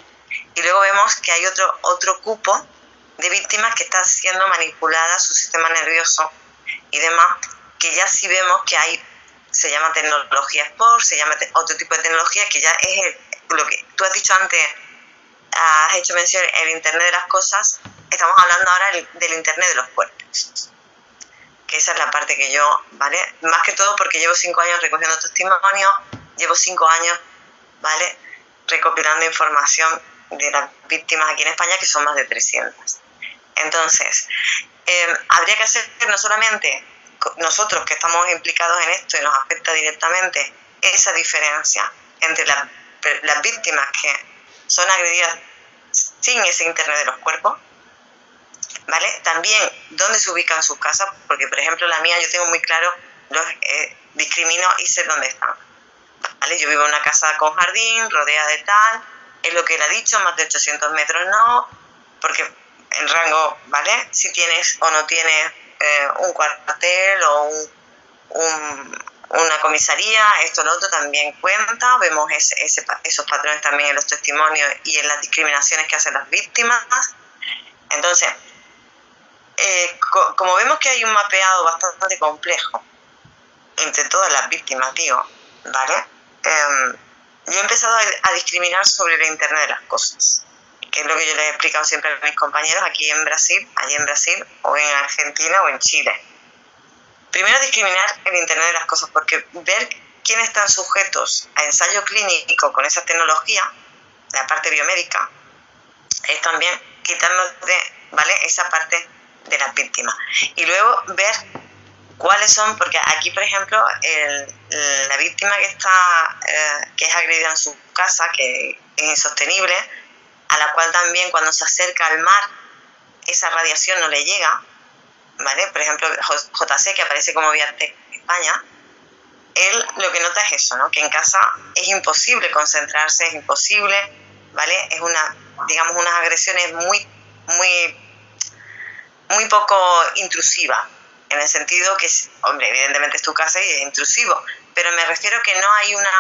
y luego vemos que hay otro cupo de víctimas que está siendo manipulada su sistema nervioso y demás, que ya sí vemos que hay, se llama tecnología sport, se llama otro tipo de tecnología, que ya es lo que tú has dicho antes, has hecho mención, el Internet de las cosas. Estamos hablando ahora del Internet de los cuerpos, que esa es la parte que yo, ¿vale? Más que todo porque llevo 5 años recogiendo testimonios, llevo 5 años, ¿vale?, recopilando información de las víctimas aquí en España, que son más de 300. Entonces, habría que hacer no solamente nosotros que estamos implicados en esto y nos afecta directamente, esa diferencia entre las víctimas que son agredidas sin ese Internet de los cuerpos, ¿vale? También dónde se ubican sus casas, porque por ejemplo la mía yo tengo muy claro, discrimino y sé dónde están, ¿vale? Yo vivo en una casa con jardín, rodeada de tal, es lo que él ha dicho, más de 800 metros no, porque en rango, ¿vale?, si tienes o no tienes un cuartel o una comisaría, esto lo otro también cuenta. Vemos esos patrones también en los testimonios y en las discriminaciones que hacen las víctimas. Entonces, como vemos que hay un mapeado bastante complejo entre todas las víctimas, digo, ¿vale? Yo he empezado a discriminar sobre la Internet de las cosas, que es lo que yo les he explicado siempre a mis compañeros aquí en Brasil, allí en Brasil, o en Argentina o en Chile. Primero, discriminar el Internet de las cosas, porque ver quiénes están sujetos a ensayo clínico con esa tecnología, la parte biomédica, es también quitarnos ¿vale?, esa parte de las víctimas. Y luego ver cuáles son, porque aquí, por ejemplo, la víctima que es agredida en su casa, que es insostenible, a la cual también cuando se acerca al mar esa radiación no le llega, ¿vale? Por ejemplo, JC, que aparece como Viarte en España, él lo que nota es eso, ¿no?, que en casa es imposible concentrarse, es imposible, ¿vale? Es digamos, unas agresiones muy poco intrusivas, en el sentido que, hombre, evidentemente es tu casa y es intrusivo, pero me refiero que no hay una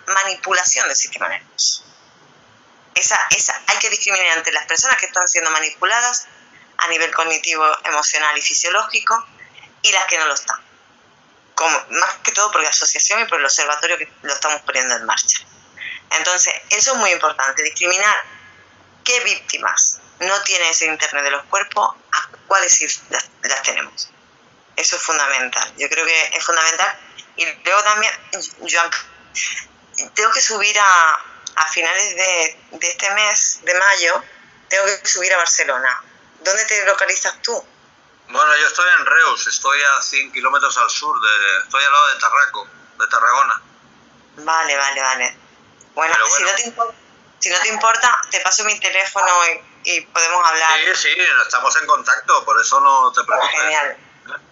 manipulación del sistema nervioso. Hay que discriminar entre las personas que están siendo manipuladas a nivel cognitivo, emocional y fisiológico, y las que no lo están. Más que todo por la asociación y por el observatorio que lo estamos poniendo en marcha. Entonces, eso es muy importante, discriminar qué víctimas no tienen ese Internet de los cuerpos, a cuáles sí las tenemos. Eso es fundamental, yo creo que es fundamental. Y luego también, yo tengo que subir a finales de este mes de mayo, tengo que subir a Barcelona. ¿Dónde te localizas tú? Bueno, yo estoy en Reus, estoy a 100 kilómetros al sur, estoy al lado de Tarraco, de Tarragona. Vale, vale, vale. Bueno, Pero si bueno. no te importa, te paso mi teléfono y podemos hablar. Sí, estamos en contacto, por eso no te preocupes. Genial,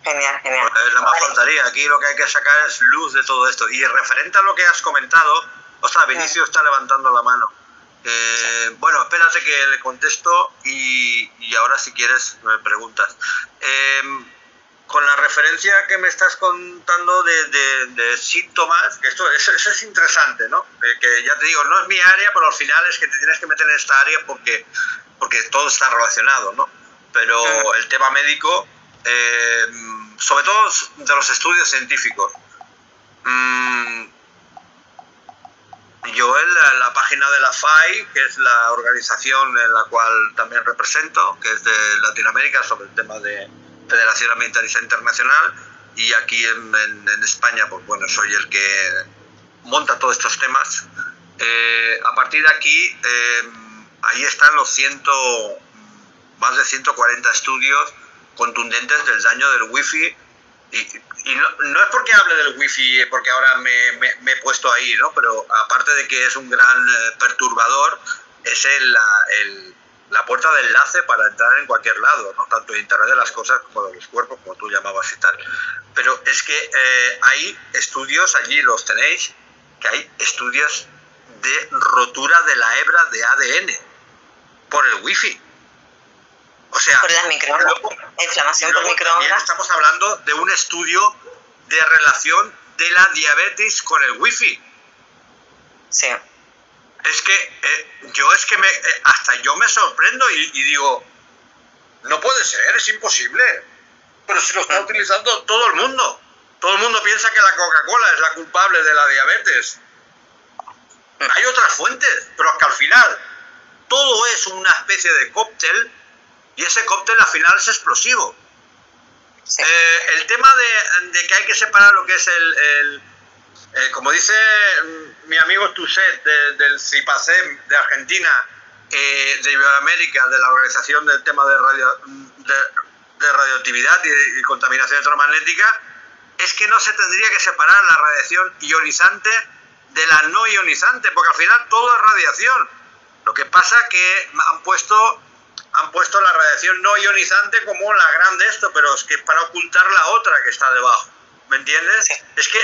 genial, genial. No más faltaría, aquí lo que hay que sacar es luz de todo esto. Y referente a lo que has comentado, Vinicio está levantando la mano. Bueno, espérate que le contesto y ahora si quieres me preguntas. Con la referencia que me estás contando de síntomas, que eso es interesante, ¿no? Que ya te digo, no es mi área, pero al final es que te tienes que meter en esta área porque todo está relacionado, ¿no? Pero el tema médico, sobre todo de los estudios científicos, yo en la página de la FAI, que es la organización en la cual también represento, que es de Latinoamérica, sobre el tema de Federación Ambientalista Internacional, y aquí en España, pues bueno, soy el que monta todos estos temas. A partir de aquí, ahí están más de 140 estudios contundentes del daño del wifi. Y no es porque hable del wifi, porque ahora me he puesto ahí, ¿no? Pero aparte de que es un gran perturbador, es la puerta de enlace para entrar en cualquier lado, ¿no? Tanto en Internet de las cosas como de los cuerpos, como tú llamabas y tal. Pero es que hay estudios, allí los tenéis, que hay estudios de rotura de la hebra de ADN por el wifi. O sea, por las microondas, inflamación por microondas. Estamos hablando de un estudio de relación de la diabetes con el wifi. Sí. Es que hasta yo me sorprendo y digo, no puede ser, es imposible. Pero si lo está utilizando todo el mundo. Todo el mundo piensa que la Coca-Cola es la culpable de la diabetes. Hay otras fuentes, pero es que al final todo es una especie de cóctel. Y ese cóctel al final es explosivo. Sí. El tema de que hay que separar lo que es como dice mi amigo Tuset del CIPACEM de Argentina, de Iberoamérica, de la Organización del tema de radioactividad y contaminación electromagnética, es que no se tendría que separar la radiación ionizante de la no ionizante, porque al final todo es radiación. Lo que pasa es que han puesto la radiación no ionizante como la grande pero es que para ocultar la otra que está debajo, ¿me entiendes? Sí. Es que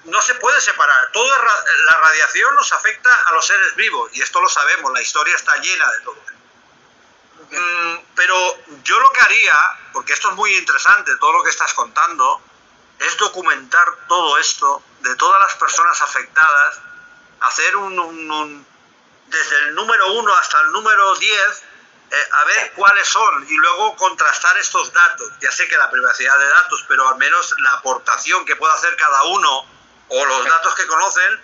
no se puede separar. La radiación nos afecta a los seres vivos y esto lo sabemos, la historia está llena de todo. Pero yo lo que haría, porque esto es muy interesante, todo lo que estás contando, es documentar todo esto de todas las personas afectadas, hacer desde el número 1 hasta el número 10, a ver cuáles son y luego contrastar estos datos. Ya sé que la privacidad de datos, pero al menos la aportación que pueda hacer cada uno o los datos que conocen.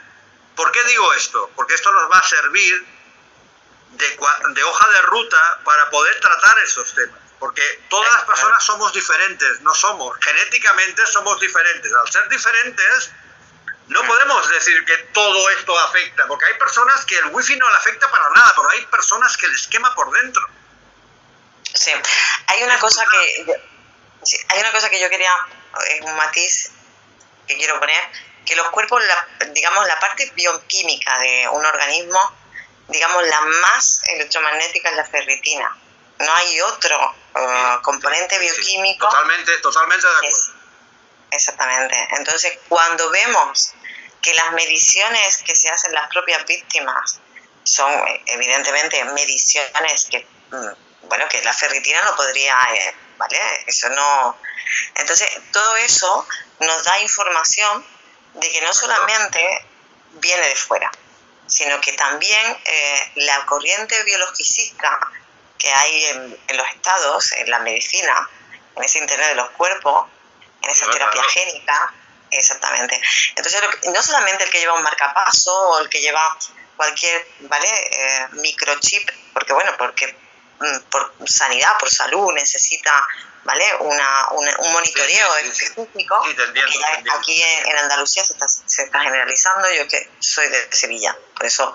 ¿Por qué digo esto? Porque esto nos va a servir de hoja de ruta para poder tratar esos temas. Porque todas las personas somos diferentes, genéticamente somos diferentes. Al ser diferentes, no podemos decir que todo esto afecta, porque hay personas que el wifi no le afecta para nada, pero hay personas que les quema por dentro. Sí, hay una cosa que yo quería, un matiz que quiero poner, que los cuerpos, digamos, la parte bioquímica de un organismo, digamos, la más electromagnética es la ferritina. No hay otro componente bioquímico. Totalmente de acuerdo. Exactamente. Entonces, cuando vemos que las mediciones que se hacen las propias víctimas son evidentemente mediciones que, bueno, que la ferritina no podría, ¿vale? Eso no. Entonces, todo eso nos da información de que no solamente viene de fuera, sino que también la corriente biologicista que hay en los estados, en la medicina, en ese internet de los cuerpos, en esa terapia génica, exactamente. Entonces, no solamente el que lleva un marcapaso o el que lleva cualquier, ¿vale? Microchip, porque por sanidad, por salud necesita, ¿vale? Un monitoreo específico. Sí, te entiendo. Aquí en Andalucía se está generalizando. Yo que soy de Sevilla, por eso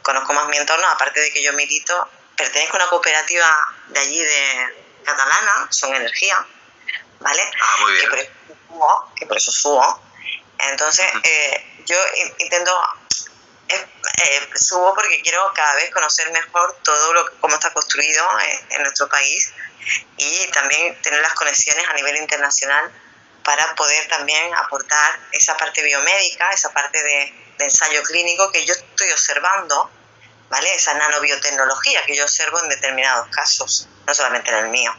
conozco más mi entorno, aparte de que yo milito, pertenezco a una cooperativa de allí de catalana, Son Energía, ¿vale? Ah, muy bien. Que por eso subo. Entonces, yo intento, subo porque quiero cada vez conocer mejor todo cómo está construido en nuestro país y también tener las conexiones a nivel internacional para poder también aportar esa parte biomédica, esa parte de ensayo clínico que yo estoy observando, ¿vale? Esa nanobiotecnología que yo observo en determinados casos, no solamente en el mío.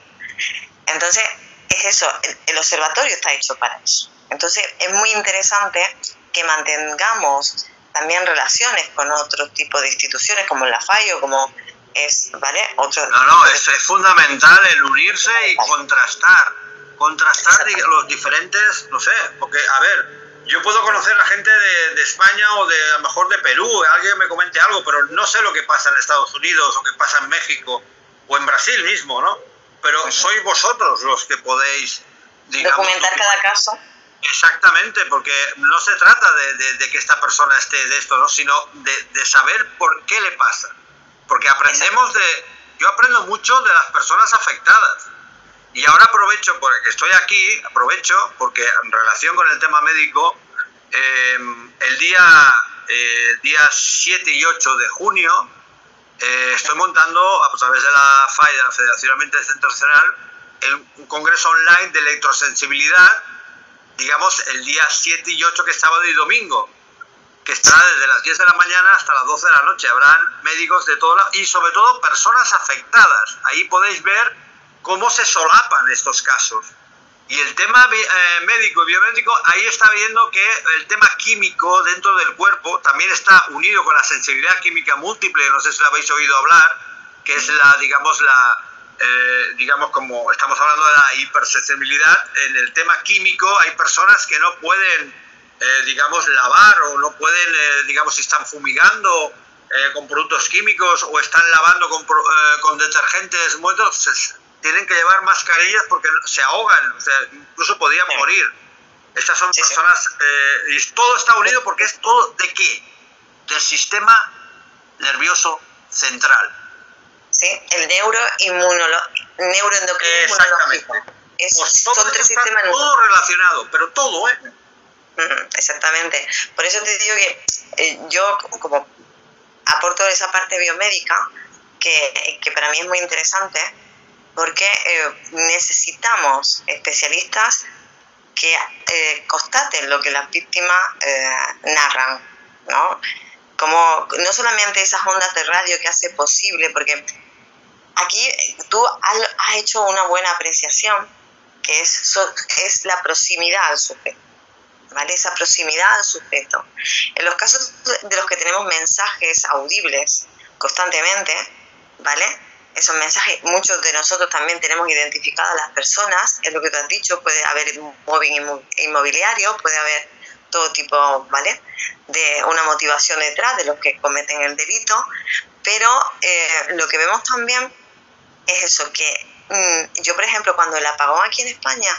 Entonces, es eso, el observatorio está hecho para eso. Entonces, es muy interesante que mantengamos también relaciones con otro tipo de instituciones como la FAIO, como es, ¿vale? Es fundamental el unirse y contrastar los diferentes, no sé, porque, a ver, yo puedo conocer a gente de España o a lo mejor de Perú, alguien me comente algo, pero no sé lo que pasa en Estados Unidos o qué pasa en México o en Brasil mismo, ¿no? Pero sois vosotros los que podéis, digamos, documentar cada caso. Exactamente, porque no se trata de que esta persona esté de esto, ¿no? Sino de saber por qué le pasa. Porque yo aprendo mucho de las personas afectadas. Y ahora aprovecho, porque estoy aquí, porque en relación con el tema médico, el día 7 y 8 de junio estoy montando a través de la FAI, de la Federación Ambientalista Internacional, un congreso online de electrosensibilidad, digamos el día 7 y 8, que es sábado y domingo, que estará desde las 10 de la mañana hasta las 12 de la noche. Habrán médicos de todo lado y sobre todo personas afectadas. Ahí podéis ver cómo se solapan estos casos. Y el tema médico y biomédico, ahí está viendo que el tema químico dentro del cuerpo también está unido con la sensibilidad química múltiple, no sé si lo habéis oído hablar, que es digamos, como estamos hablando de la hipersensibilidad. En el tema químico hay personas que no pueden, digamos, lavar o no pueden, digamos, si están fumigando con productos químicos o están lavando con detergentes muertos, tienen que llevar mascarillas porque se ahogan, o sea, incluso podían morir. Estas son personas, y todo está unido porque es todo ¿de qué? Del sistema nervioso central. Sí, el neuroendocrino inmunológico. Pues Son tres sistemas. Todo relacionado, pero todo, ¿eh? Exactamente. Por eso te digo que yo como aporto esa parte biomédica que para mí es muy interesante, porque necesitamos especialistas que constaten lo que las víctimas narran, ¿no? Como no solamente esas ondas de radio que hace posible, porque aquí tú has hecho una buena apreciación, que es la proximidad al sujeto, ¿vale? Esa proximidad al sujeto. En los casos de los que tenemos mensajes audibles constantemente, ¿vale? Esos mensajes, muchos de nosotros también tenemos identificadas las personas, es lo que tú has dicho, puede haber móvil inmobiliario, puede haber todo tipo, ¿vale?, de una motivación detrás de los que cometen el delito, pero lo que vemos también es eso, que yo, por ejemplo, cuando el apagón aquí en España,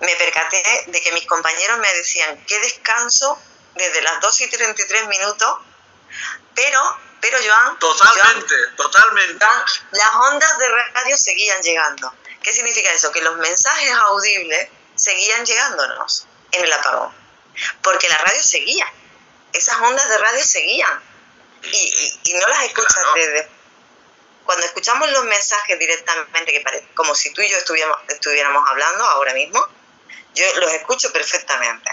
me percaté de que mis compañeros me decían, qué descanso desde las 2:33, pero Joan... Totalmente. Joan, las ondas de radio seguían llegando. ¿Qué significa eso? Que los mensajes audibles seguían llegándonos en el apagón. Porque la radio seguía. Esas ondas de radio seguían. Y no las escuchas desde... Cuando escuchamos los mensajes directamente, que parece como si tú y yo estuviéramos hablando ahora mismo, yo los escucho perfectamente.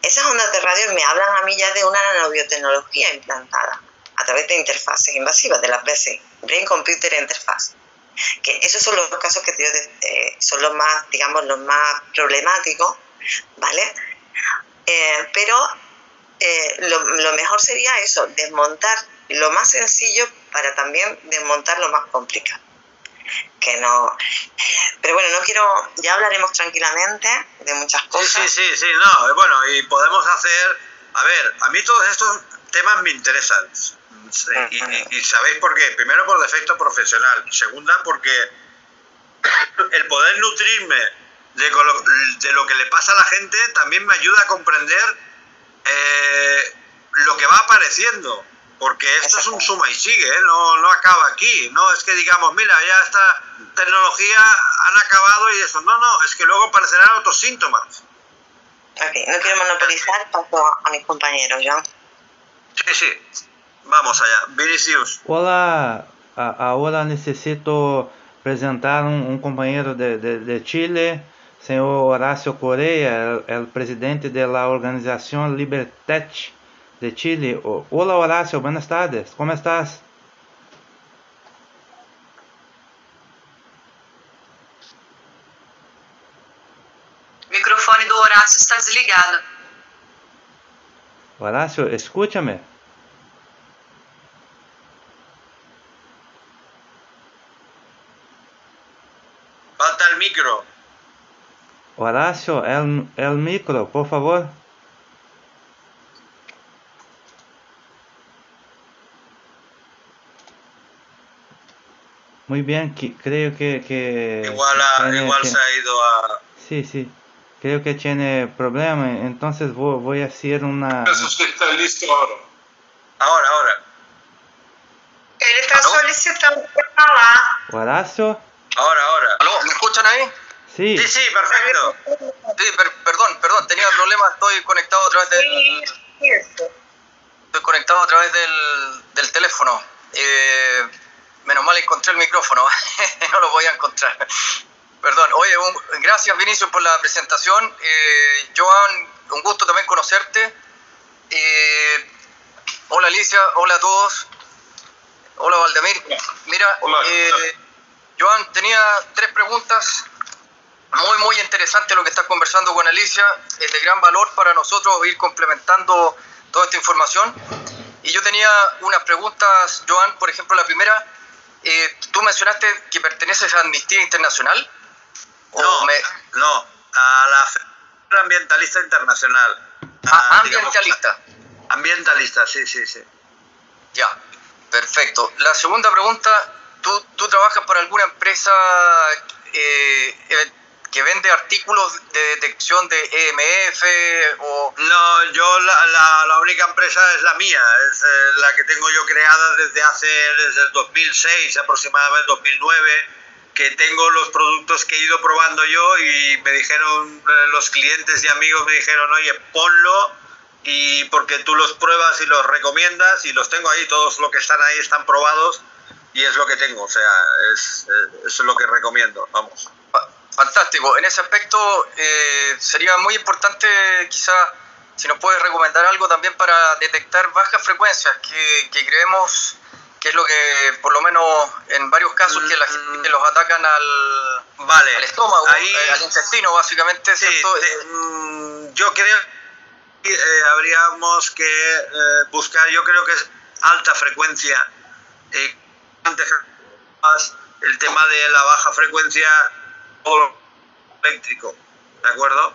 Esas ondas de radio me hablan a mí ya de una nanobiotecnología implantada a través de interfaces invasivas, de las BCI, Brain Computer Interface. Que esos son los casos que son los más, digamos, los más problemáticos, ¿vale? Pero lo mejor sería eso, desmontar lo más sencillo para también desmontar lo más complicado. Que no... Pero bueno, no quiero... Ya hablaremos tranquilamente de muchas cosas. Sí, no, bueno, y podemos hacer... A ver, a mí todos estos temas me interesan. Y ¿sabéis por qué? Primero, por defecto profesional. Segunda, porque el poder nutrirme de lo que le pasa a la gente también me ayuda a comprender lo que va apareciendo. Porque esto es un suma y sigue, ¿eh? No acaba aquí. No es que digamos, mira, ya esta tecnología han acabado y eso. No, es que luego aparecerán otros síntomas. Ok, no quiero monopolizar, paso a mis compañeros, ¿ya? Sí, vamos allá. Vinicius. Olá, agora necessito apresentar companheiro de Chile, senhor Horácio Correa, o presidente da organização Libertech de Chile. Olá, Horácio, buenas tardes, como estás? O microfone do Horácio está desligado. Horácio, escúchame. Falta el micro. Horácio, el micro, por favor. Muy bien, creo que igual se ha ido a... Sí, creo que tiene problema, entonces voy a hacer una... Está listo ahora. Ahora. Ele está solicitando para falar. Horácio. Ahora. ¿Aló? ¿Me escuchan ahí? Sí. Sí, perfecto. Sí, perdón, tenía problemas, estoy conectado a través del teléfono. Menos mal encontré el micrófono, no lo podía encontrar. Perdón, oye, gracias Vinicius por la presentación. Joan, un gusto también conocerte. Hola Alicia, hola a todos. Hola Valdemir. Mira, Hola. Joan, tenía 3 preguntas. Muy interesante lo que estás conversando con Alicia. Es de gran valor para nosotros ir complementando toda esta información. Y yo tenía unas preguntas, Joan, por ejemplo, la primera. Tú mencionaste que perteneces a Amnistía Internacional. No, a la Federación Ambientalista Internacional. Ambientalista. Ambientalista, sí. Ya, perfecto. La segunda pregunta, ¿tú trabajas para alguna empresa que vende artículos de detección de EMF o...? No, yo la única empresa es la mía, es la que tengo yo creada desde el 2006, aproximadamente 2009, que tengo los productos que he ido probando yo y me dijeron, los clientes y amigos me dijeron, oye, ponlo, y porque tú los pruebas y los recomiendas y los tengo ahí, todos los que están ahí están probados y es lo que tengo, o sea, es lo que recomiendo, vamos. Fantástico. En ese aspecto sería muy importante quizá si nos puedes recomendar algo también para detectar bajas frecuencias que creemos que es lo que por lo menos en varios casos que la gente los atacan al estómago, al intestino básicamente, ¿cierto? Yo creo que habríamos que buscar, yo creo que es alta frecuencia, el tema de la baja frecuencia eléctrico, ¿de acuerdo?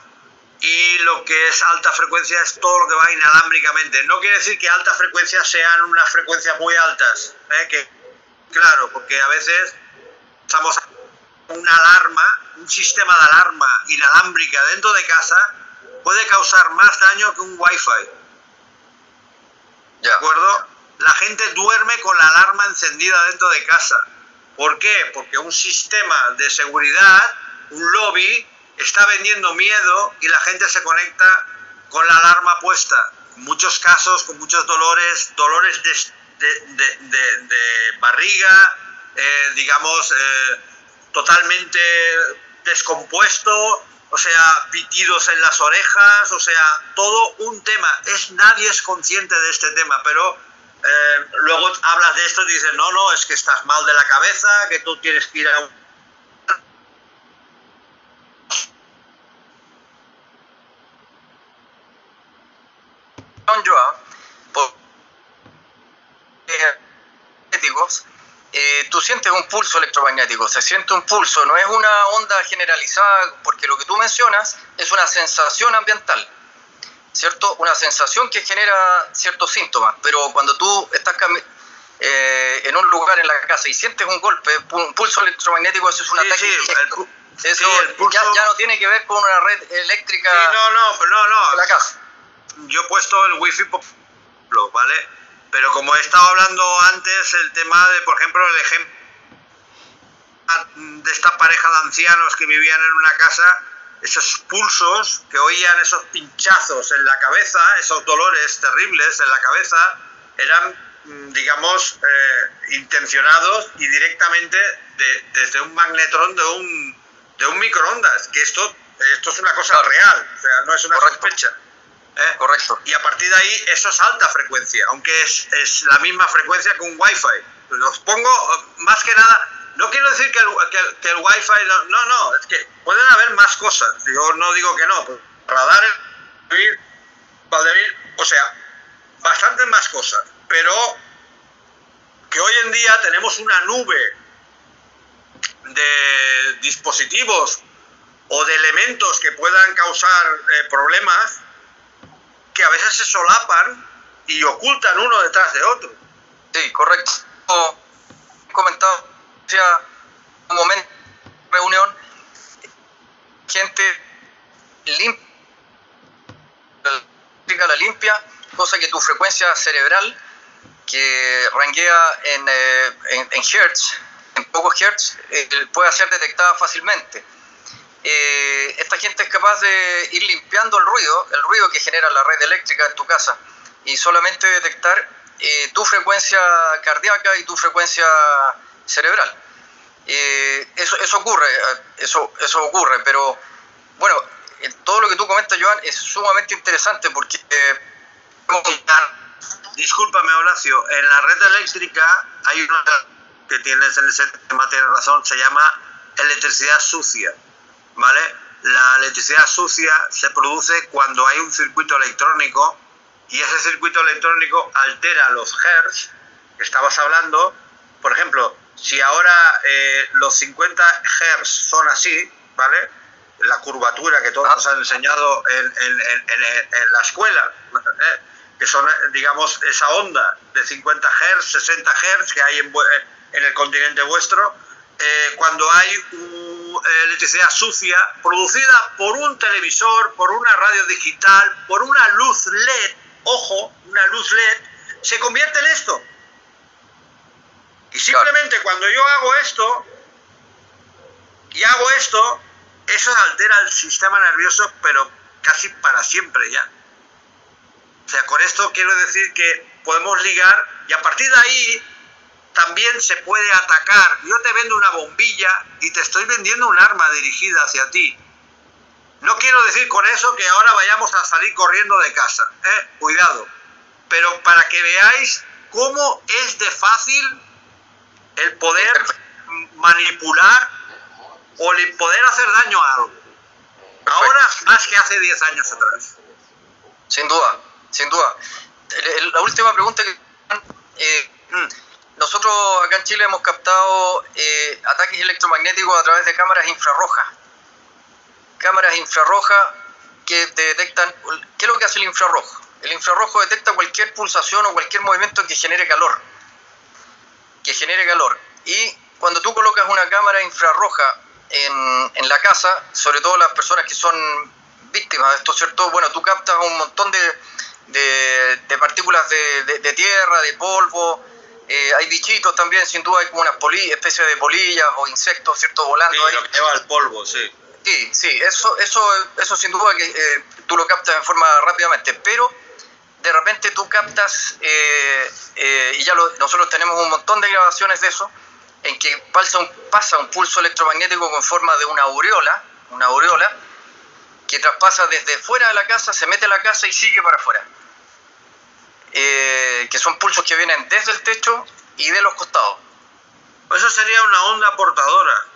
Y lo que es alta frecuencia es todo lo que va inalámbricamente. No quiere decir que alta frecuencia sean unas frecuencias muy altas, que claro, porque a veces estamos una alarma, un sistema de alarma inalámbrica dentro de casa puede causar más daño que un wifi, ¿de acuerdo? La gente duerme con la alarma encendida dentro de casa. ¿Por qué? Porque un sistema de seguridad, un lobby, está vendiendo miedo y la gente se conecta con la alarma puesta. En muchos casos, con muchos dolores de barriga, totalmente descompuesto, o sea, pitidos en las orejas, o sea, todo un tema. Nadie es consciente de este tema, pero luego hablas de esto y dices, no, es que estás mal de la cabeza, que tú tienes que ir a un... Tú sientes un pulso electromagnético, se siente un pulso, no es una onda generalizada, porque lo que tú mencionas es una sensación ambiental, ¿cierto? Una sensación que genera ciertos síntomas, pero cuando tú estás en un lugar en la casa y sientes un golpe, un pulso electromagnético, eso es un ataque directo. El pulso... ya no tiene que ver con una red eléctrica de la casa. Yo he puesto el wifi, ¿vale? Pero como he estado hablando antes, el tema de, por ejemplo, el ejemplo de esta pareja de ancianos que vivían en una casa, esos pulsos que oían, esos pinchazos en la cabeza, esos dolores terribles en la cabeza, eran, digamos, intencionados y directamente desde un magnetrón de un microondas, que esto es una cosa real, o sea, no es una sospecha. Correcto. Y a partir de ahí eso es alta frecuencia, aunque es la misma frecuencia que un Wi-Fi. Los pongo más que nada, no quiero decir que el Wi-Fi, no, es que pueden haber más cosas, yo no digo que no, pero radar, o sea, bastantes más cosas, pero que hoy en día tenemos una nube de dispositivos o de elementos que puedan causar problemas que a veces se solapan y ocultan uno detrás de otro. Sí, correcto. He comentado, un momento de reunión, gente limpia, la limpia, cosa que tu frecuencia cerebral, que ranguea en hertz, en pocos hertz, puede ser detectada fácilmente. Esta gente es capaz de ir limpiando el ruido que genera la red eléctrica en tu casa y solamente detectar tu frecuencia cardíaca y tu frecuencia cerebral. Eso ocurre, pero bueno, todo lo que tú comentas, Joan, es sumamente interesante porque discúlpame, Horacio, en la red eléctrica hay una que tienes en ese tema, tienes razón, se llama electricidad sucia, ¿vale? La electricidad sucia se produce cuando hay un circuito electrónico y ese circuito electrónico altera los hertz que estabas hablando. Por ejemplo, si ahora los 50 hertz son así, ¿vale? La curvatura que todos nos han enseñado en la escuela, que son, digamos, esa onda de 50 hertz, 60 hertz que hay en el continente vuestro, cuando hay electricidad sucia producida por un televisor, por una radio digital, por una luz LED, ojo, una luz LED, se convierte en esto. Y simplemente cuando yo hago esto, eso altera el sistema nervioso, pero casi para siempre ya. O sea, con esto quiero decir que podemos ligar y a partir de ahí también se puede atacar. Yo te vendo una bombilla y te estoy vendiendo un arma dirigida hacia ti. No quiero decir con eso que ahora vayamos a salir corriendo de casa, cuidado. Pero para que veáis cómo es de fácil el poder manipular o el poder hacer daño a algo. Ahora más que hace 10 años atrás. Sin duda. La última pregunta que... nosotros acá en Chile hemos captado ataques electromagnéticos a través de cámaras infrarrojas. Cámaras infrarrojas que te detectan... ¿Qué es lo que hace el infrarrojo? El infrarrojo detecta cualquier pulsación o cualquier movimiento que genere calor. Y cuando tú colocas una cámara infrarroja en la casa, sobre todo las personas que son víctimas de esto, ¿cierto? Bueno, tú captas un montón de partículas de tierra, de polvo, hay bichitos también, sin duda hay como una especie de polillas o insectos, ¿cierto? Volando sí, ahí. Lo que lleva el polvo, sí. Sí, eso sin duda que tú lo captas en forma rápidamente, pero de repente tú captas, y ya nosotros tenemos un montón de grabaciones de eso, en que pasa un pulso electromagnético con forma de una aureola, que traspasa desde fuera de la casa, se mete a la casa y sigue para afuera. Que son pulsos que vienen desde el techo y de los costados. Eso sería una onda portadora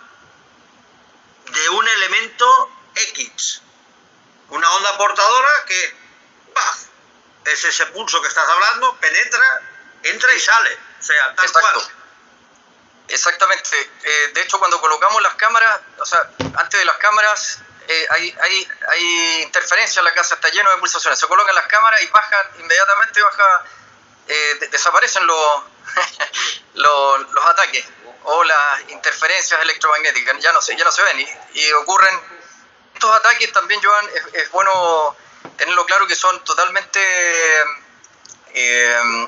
de un elemento X. Una onda portadora que ¡paf! Es ese pulso que estás hablando, penetra, entra y sale. O sea, tal cual. Exactamente. De hecho, cuando colocamos las cámaras, o sea, antes de las cámaras, hay interferencia en la casa, está lleno de pulsaciones. Se colocan las cámaras y inmediatamente desaparecen los ataques o las interferencias electromagnéticas, ya no se ven y ocurren estos ataques. También, Joan, es bueno tenerlo claro que son totalmente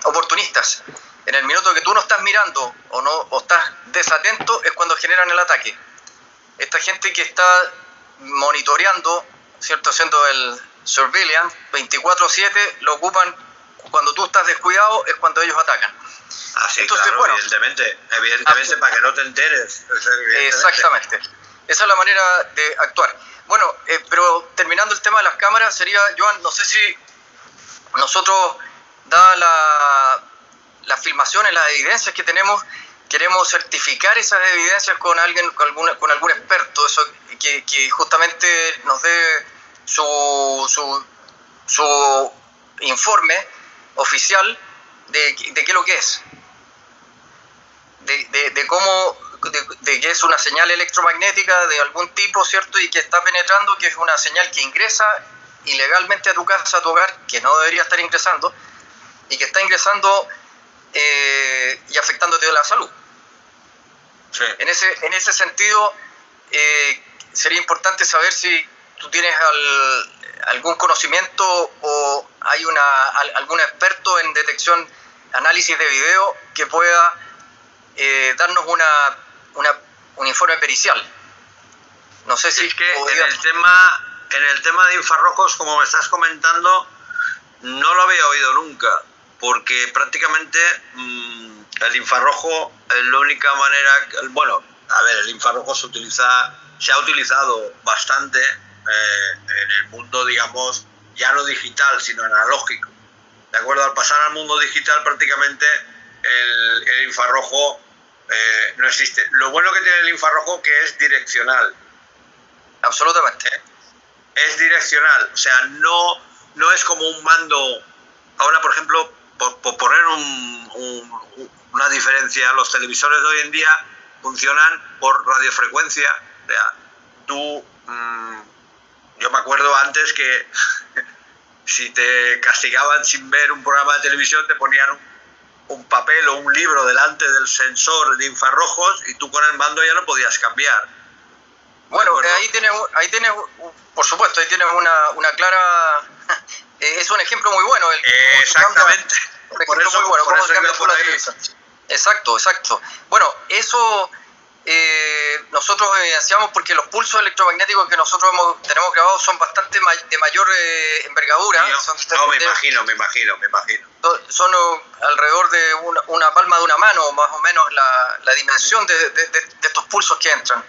oportunistas. En el minuto que tú no estás mirando o estás desatento es cuando generan el ataque. Esta gente que está monitoreando, ¿cierto?, haciendo el surveillance 24/7, lo ocupan cuando tú estás descuidado, es cuando ellos atacan. Ah, sí, entonces, claro, bueno, evidentemente para que no te enteres. Exactamente. Esa es la manera de actuar. Bueno, pero terminando el tema de las cámaras, sería, Joan, no sé si nosotros, dadas las filmaciones, las evidencias que tenemos, queremos certificar esas evidencias con alguien, con algún experto, eso, que justamente nos dé su informe oficial de qué es lo que es, de cómo, de que es una señal electromagnética de algún tipo, ¿cierto? Y que está penetrando, que es una señal que ingresa ilegalmente a tu casa, a tu hogar, que no debería estar ingresando, y que está ingresando y afectándote la salud. Sí. En ese sentido, sería importante saber si tú tienes algún conocimiento o hay algún experto en detección, análisis de video que pueda darnos un informe pericial. No sé si es que en el tema de infrarrojos, como me estás comentando, no lo había oído nunca, porque prácticamente el infrarrojo es la única manera, bueno, a ver, el infrarrojo se ha utilizado bastante en el mundo, digamos, ya no digital, sino analógico. ¿De acuerdo? Al pasar al mundo digital, prácticamente el infrarrojo no existe. Lo bueno que tiene el infrarrojo que es direccional. Absolutamente. Es direccional, o sea, no es como un mando. Ahora, por ejemplo, por poner una diferencia, los televisores de hoy en día funcionan por radiofrecuencia. O sea, yo me acuerdo antes que si te castigaban sin ver un programa de televisión, te ponían un papel o un libro delante del sensor de infrarrojos y tú con el mando ya no podías cambiar. Bueno, ahí tienes, por supuesto, ahí tienes una clara... es un ejemplo muy bueno. Exactamente. Por eso iba por ahí. Exacto. Bueno, eso nosotros evidenciamos porque los pulsos electromagnéticos que nosotros tenemos grabados son bastante de mayor envergadura. Me imagino. Son alrededor de una palma de una mano, más o menos, la dimensión de estos pulsos que entran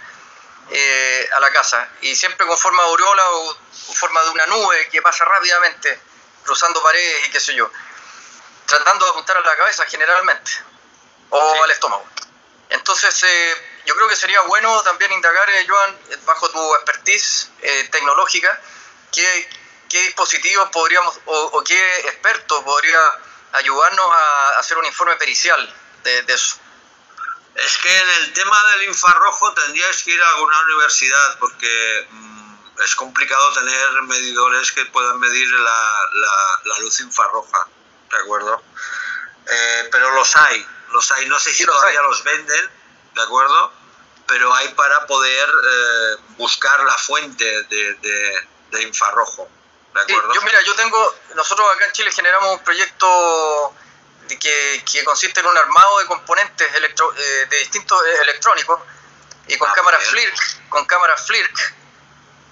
a la casa, y siempre con forma de aureola o forma de una nube que pasa rápidamente cruzando paredes y qué sé yo, tratando de apuntar a la cabeza generalmente o al estómago. Entonces yo creo que sería bueno también indagar, Joan, bajo tu expertise tecnológica, qué dispositivos podríamos o qué experto podría ayudarnos a hacer un informe pericial de eso. Es que en el tema del infrarrojo tendríais que ir a alguna universidad, porque es complicado tener medidores que puedan medir la luz infrarroja, ¿de acuerdo? Pero los hay, no sé si todavía los venden, ¿de acuerdo? Pero hay para poder buscar la fuente de infrarrojo, ¿de acuerdo? Nosotros acá en Chile generamos un proyecto que consiste en un armado de componentes de distintos electrónicos y con cámaras FLIRC,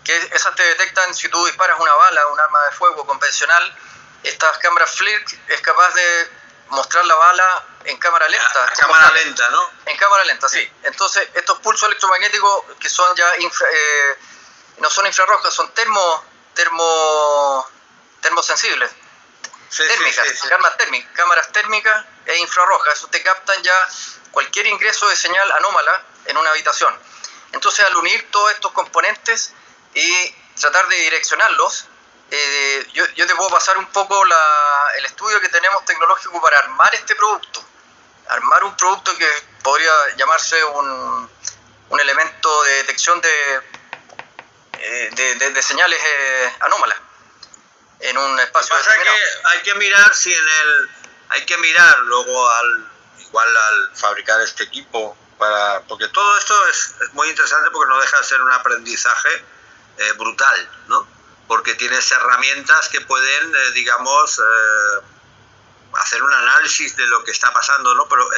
que esas te detectan si tú disparas una bala, un arma de fuego convencional. Estas cámaras FLIRC es capaz de mostrar la bala en cámara lenta. Cámara lenta, ¿no? En cámara lenta, sí. Entonces, estos pulsos electromagnéticos que son ya no son infrarrojos, son termosensibles. Térmicas, cámaras térmicas e infrarrojas. Eso te captan ya cualquier ingreso de señal anómala en una habitación. Entonces, al unir todos estos componentes y tratar de direccionarlos, yo te puedo pasar un poco el estudio que tenemos tecnológico para armar este producto. Armar un producto que podría llamarse un elemento de detección de señales anómalas en un espacio. Lo que pasa es que hay que mirar luego al fabricar este equipo, porque todo esto es muy interesante, porque no deja de ser un aprendizaje brutal, ¿no? Porque tienes herramientas que pueden, digamos, hacer un análisis de lo que está pasando, ¿no? Pero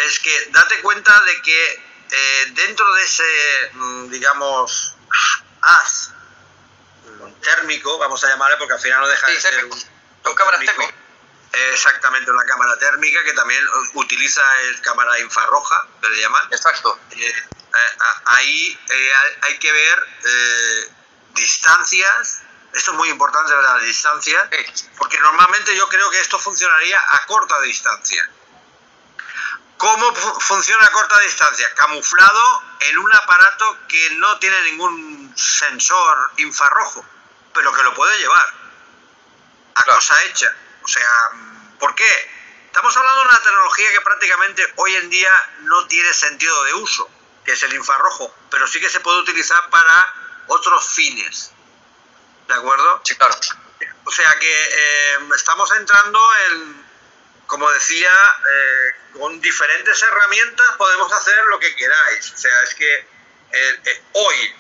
es que date cuenta de que dentro de ese, digamos, haz térmico, vamos a llamarle, porque al final no deja de ser un cámara térmica. Exactamente, una cámara térmica que también utiliza cámara infrarroja, que le llaman. Exacto. Ahí hay que ver distancias. Esto es muy importante, las distancias, porque normalmente yo creo que esto funcionaría a corta distancia. ¿Cómo funciona a corta distancia? Camuflado en un aparato que no tiene ningún sensor infrarrojo, pero que lo puede llevar a cosa hecha. O sea, ¿por qué? Estamos hablando de una tecnología que prácticamente hoy en día no tiene sentido de uso, que es el infrarrojo, pero sí que se puede utilizar para otros fines. ¿De acuerdo? Sí, claro. O sea que estamos entrando en, como decía, con diferentes herramientas podemos hacer lo que queráis. O sea, es que hoy,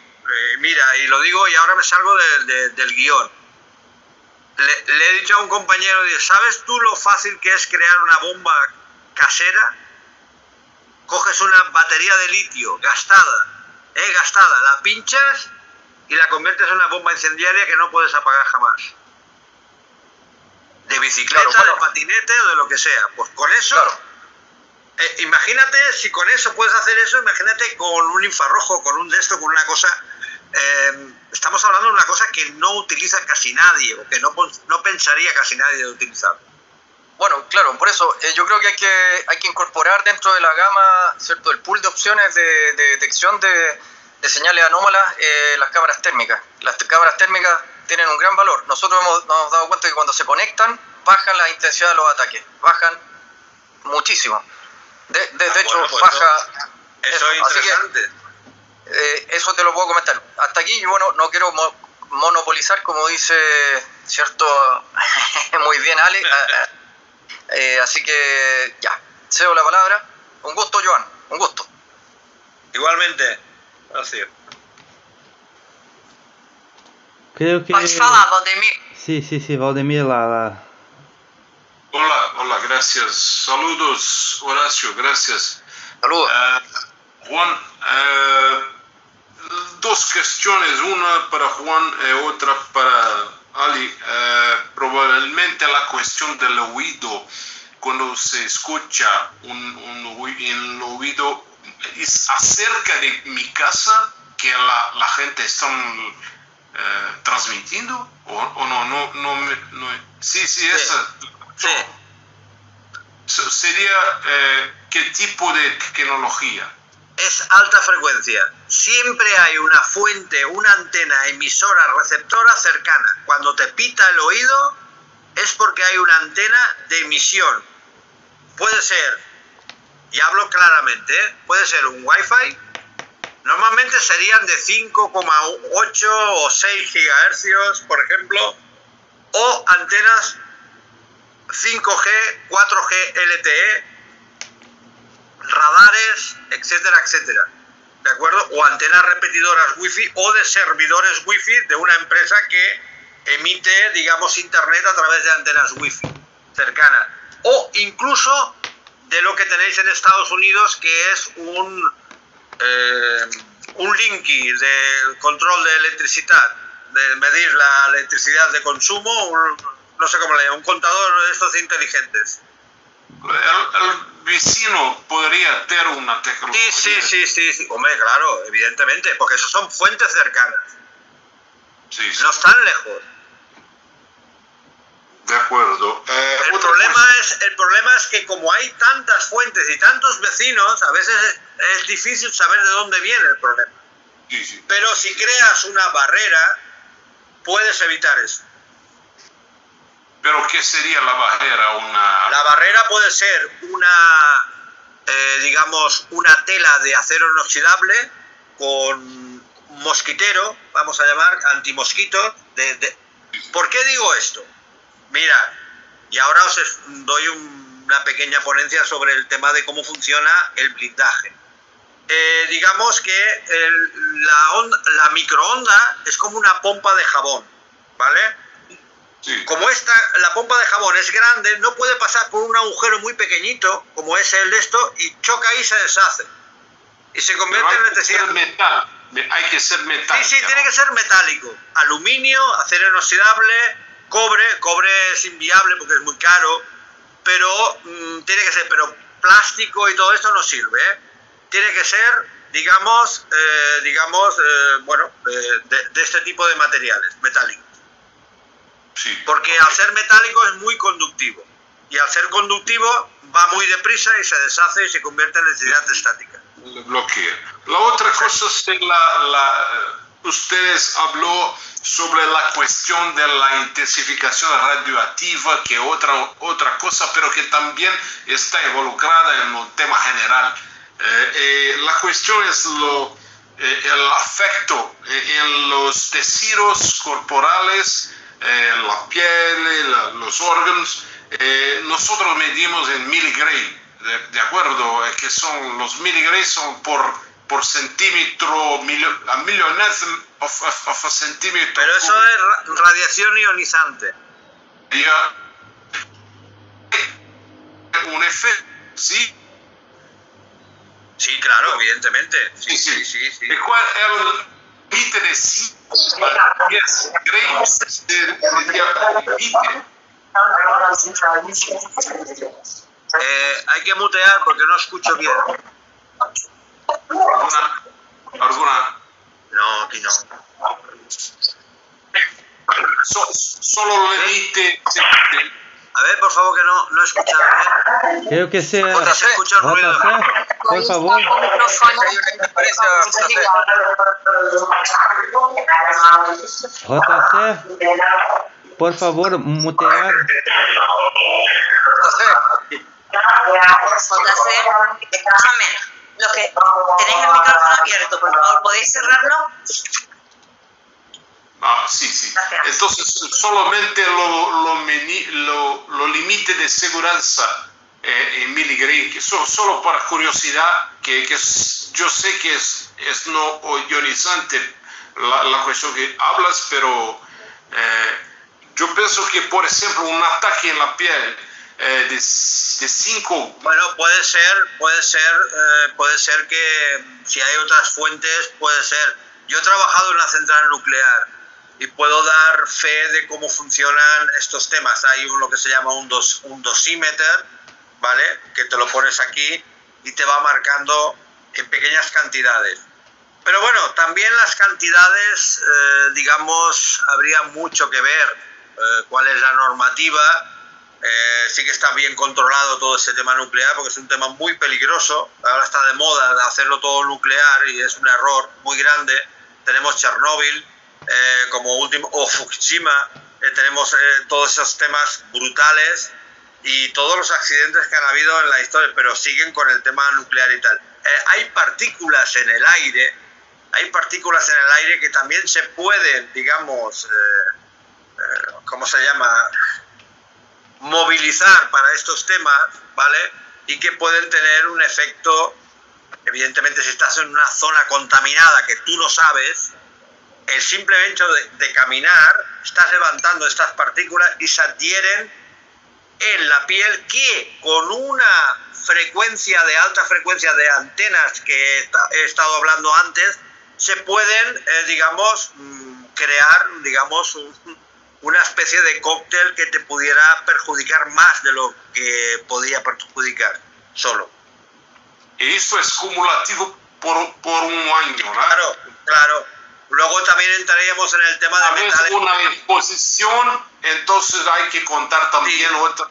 mira, y lo digo y ahora me salgo del guión. Le he dicho a un compañero, ¿sabes tú lo fácil que es crear una bomba casera? Coges una batería de litio gastada, la pinchas y la conviertes en una bomba incendiaria que no puedes apagar jamás. De bicicleta, de patinete o de lo que sea. Pues con eso, imagínate si con eso puedes hacer eso, imagínate con un infrarrojo, con un de esto, con una cosa. Estamos hablando de una cosa que no utiliza casi nadie, o que no pensaría casi nadie de utilizar. Bueno, claro, por eso yo creo que hay que incorporar dentro de la gama, ¿cierto?, el pool de opciones de detección de señales anómalas, las cámaras térmicas. Las cámaras térmicas tienen un gran valor. Nosotros nos hemos dado cuenta que cuando se conectan, bajan la intensidad de los ataques, bajan muchísimo. De hecho, pues baja... Eso es interesante. Eso te lo puedo comentar. Hasta aquí, bueno, no quiero monopolizar, como dice, ¿cierto? Muy bien, Ale. Así que ya, cedo la palabra. Un gusto, Joan, un gusto. Igualmente. Gracias. Creo que... Pode falar, Valdemir. Sí, Valdemir, Hola, gracias. Saludos, Horacio, gracias. Saludos. Juan, dos cuestiones, una para Juan y otra para Ali. Probablemente la cuestión del oído, cuando se escucha un oído, es acerca de mi casa que la gente está transmitiendo o no. Sí, esa. Sí. Sería ¿qué tipo de tecnología? Es alta frecuencia. Siempre hay una fuente, una antena emisora receptora cercana. Cuando te pita el oído es porque hay una antena de emisión. Puede ser, y hablo claramente, puede ser un Wi-Fi. Normalmente serían de 5,8 o 6 gigahercios, por ejemplo, o antenas 5G, 4G LTE, radares, etcétera, etcétera, ¿de acuerdo? O antenas repetidoras Wi-Fi o de servidores Wi-Fi de una empresa que emite, digamos, internet a través de antenas Wi-Fi cercanas. O incluso de lo que tenéis en Estados Unidos, que es un Linky de control de electricidad, de medir la electricidad de consumo, no sé cómo le llaman, un contador de estos inteligentes. El vecino podría tener una tecnología. Sí. Hombre, claro, evidentemente, porque esos son fuentes cercanas. Sí. No están lejos. De acuerdo. El problema es que como hay tantas fuentes y tantos vecinos, a veces es difícil saber de dónde viene el problema. Sí. Pero si creas una barrera, puedes evitar eso. ¿Pero qué sería la barrera? La barrera puede ser digamos, una tela de acero inoxidable con mosquitero, vamos a llamar, antimosquito. ¿Por qué digo esto? Mira, y ahora os doy una pequeña ponencia sobre el tema de cómo funciona el blindaje. Digamos que la microonda es como una pompa de jabón, ¿vale? Sí. Como la pompa de jabón es grande, no puede pasar por un agujero muy pequeñito, como es el de esto, y choca y se deshace. Y se convierte en electricidad. Metal. Hay que ser metálico. Sí, tiene que ser metálico. Aluminio, acero inoxidable, cobre es inviable porque es muy caro, pero tiene que ser, pero plástico y todo esto no sirve, ¿eh? Tiene que ser, digamos, de este tipo de materiales, metálicos. Sí. Porque al ser metálico es muy conductivo. Y al ser conductivo va muy deprisa y se deshace y se convierte en electricidad estática. Le bloquea. La otra cosa es ustedes habló sobre la cuestión de la intensificación radioactiva, que otra cosa, pero que también está involucrada en un tema general. La cuestión es el afecto en los tejidos corporales, la piel, los órganos. Nosotros medimos en miligray, de acuerdo, que son los miligray son por centímetro, a millonésimo of centímetro. Pero eso es radiación ionizante. Un efecto, ¿sí? Sí, claro, evidentemente. Sí. ¿Y cuál es el límite de 5 a 10 grays de límite? Hay que mutear porque no escucho bien. ¿Alguna? No, aquí no. Solo el límite. A ver, por favor, que no he escuchado bien. Creo que se escucha el ruido. por favor. JC, por favor, mutear. JC, escúchame. Lo que tenéis el micrófono abierto, por favor, ¿podéis cerrarlo? Sí. Entonces, solamente lo límite de seguridad en miligray, que solo para curiosidad, que yo sé que es no ionizante la cuestión que hablas, pero yo pienso que, por ejemplo, un ataque en la piel de 5... Bueno, puede ser que si hay otras fuentes, puede ser. Yo he trabajado en una central nuclear y puedo dar fe de cómo funcionan estos temas. Hay lo que se llama un dosímetro, ¿vale? Que te lo pones aquí y te va marcando en pequeñas cantidades. Pero bueno, también las cantidades, habría mucho que ver cuál es la normativa. Sí que está bien controlado todo este tema nuclear porque es un tema muy peligroso. Ahora está de moda hacerlo todo nuclear y es un error muy grande. Tenemos Chernóbil como último, o Fukushima, tenemos todos esos temas brutales y todos los accidentes que han habido en la historia, pero siguen con el tema nuclear y tal. Hay partículas en el aire que también se pueden, ¿cómo se llama?, movilizar para estos temas, ¿vale? Y que pueden tener un efecto, evidentemente si estás en una zona contaminada que tú no sabes, el simple hecho de caminar, estás levantando estas partículas y se adhieren en la piel, que con una alta frecuencia de antenas que he estado hablando antes, se pueden, crear, una especie de cóctel que te pudiera perjudicar más de lo que podía perjudicar solo. Y eso es cumulativo por un año, ¿no? Claro. Luego también entraríamos en el tema de metales. Una exposición, entonces hay que contar también otra.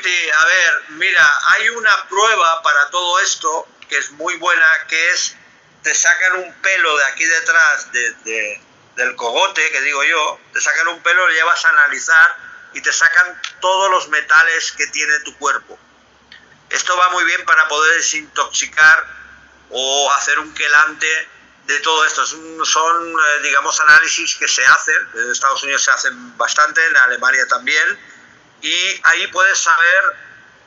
Sí, a ver, mira, hay una prueba para todo esto que es muy buena, que es, te sacan un pelo de aquí detrás del cogote, que digo yo, te sacan un pelo, lo llevas a analizar y te sacan todos los metales que tiene tu cuerpo. Esto va muy bien para poder desintoxicar o hacer un quelante de todo esto. Son análisis que se hacen, en Estados Unidos se hacen bastante, en Alemania también, y ahí puedes saber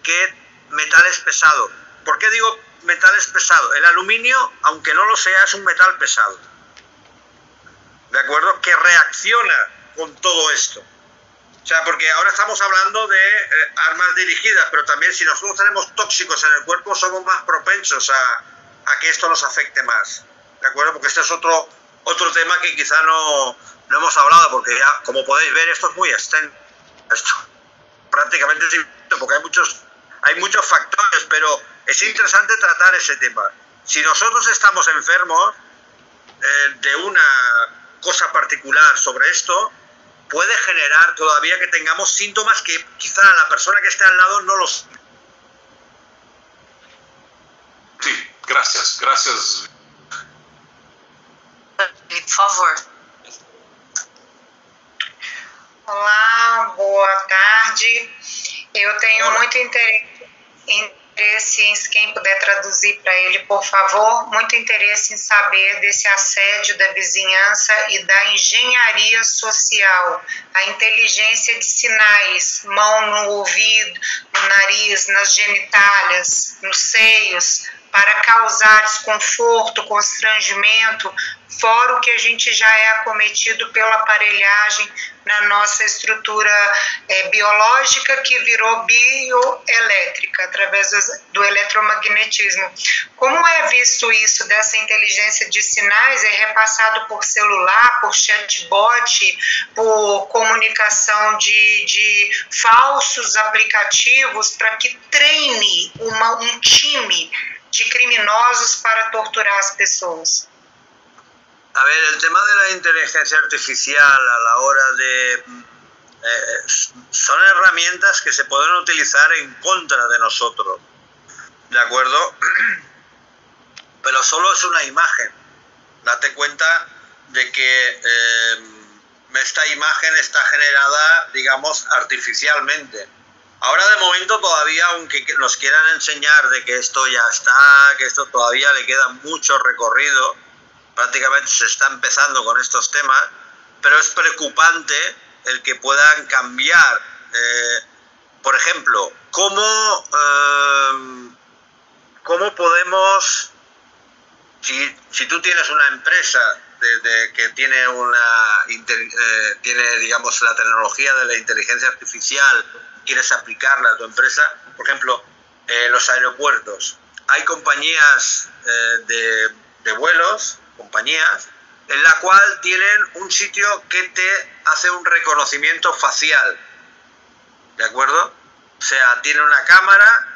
qué metal es pesado. ¿Por qué digo metales pesados? El aluminio, aunque no lo sea, es un metal pesado, ¿de acuerdo? Que reacciona con todo esto. O sea, porque ahora estamos hablando de armas dirigidas, pero también si nosotros tenemos tóxicos en el cuerpo somos más propensos a que esto nos afecte más, ¿de acuerdo? Porque este es otro tema que quizá no hemos hablado, porque ya, como podéis ver, esto es muy extenso, esto prácticamente es infinito, porque hay muchos factores, pero es interesante tratar ese tema. Si nosotros estamos enfermos de una cosa particular sobre esto, puede generar todavía que tengamos síntomas que quizá la persona que esté al lado no los... Sí, gracias. Por favor. Olá, boa tarde. Eu tenho muito interesse em quem puder traduzir para ele, por favor, muito interesse em saber desse assédio da vizinhança e da engenharia social, a inteligência de sinais, mão no ouvido, no nariz, nas genitálias, nos seios, para causar desconforto, constrangimento, fora o que a gente já é acometido pela aparelhagem na nossa estrutura biológica, que virou bioelétrica, através do eletromagnetismo. Como é visto isso dessa inteligência de sinais? É repassado por celular, por chatbot, por comunicação de falsos aplicativos para que treine um time de criminosos para torturar as pessoas? A ver, el tema de la inteligencia artificial a la hora de... son herramientas que se pueden utilizar en contra de nosotros, ¿de acuerdo? Pero solo es una imagen. Date cuenta de que esta imagen está generada, digamos, artificialmente. Ahora de momento todavía, aunque nos quieran enseñar de que esto ya está, que esto todavía le queda mucho recorrido, prácticamente se está empezando con estos temas, pero es preocupante el que puedan cambiar. Por ejemplo, ¿cómo podemos, si tú tienes una empresa que tiene tiene, digamos, la tecnología de la inteligencia artificial, quieres aplicarla a tu empresa, por ejemplo, los aeropuertos, hay compañías de vuelos, en la cual tienen un sitio que te hace un reconocimiento facial, ¿de acuerdo? O sea, tiene una cámara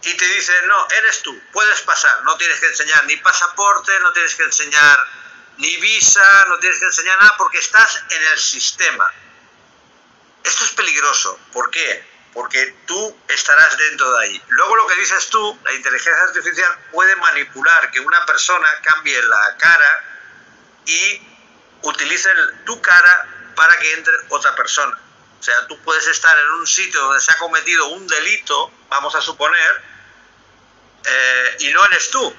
y te dice, no, eres tú, puedes pasar, no tienes que enseñar ni pasaporte, no tienes que enseñar ni visa, no tienes que enseñar nada, porque estás en el sistema. Esto es peligroso. ¿Por qué? Porque tú estarás dentro de ahí. Luego lo que dices tú, la inteligencia artificial puede manipular que una persona cambie la cara y utilice tu cara para que entre otra persona. O sea, tú puedes estar en un sitio donde se ha cometido un delito, vamos a suponer, y no eres tú.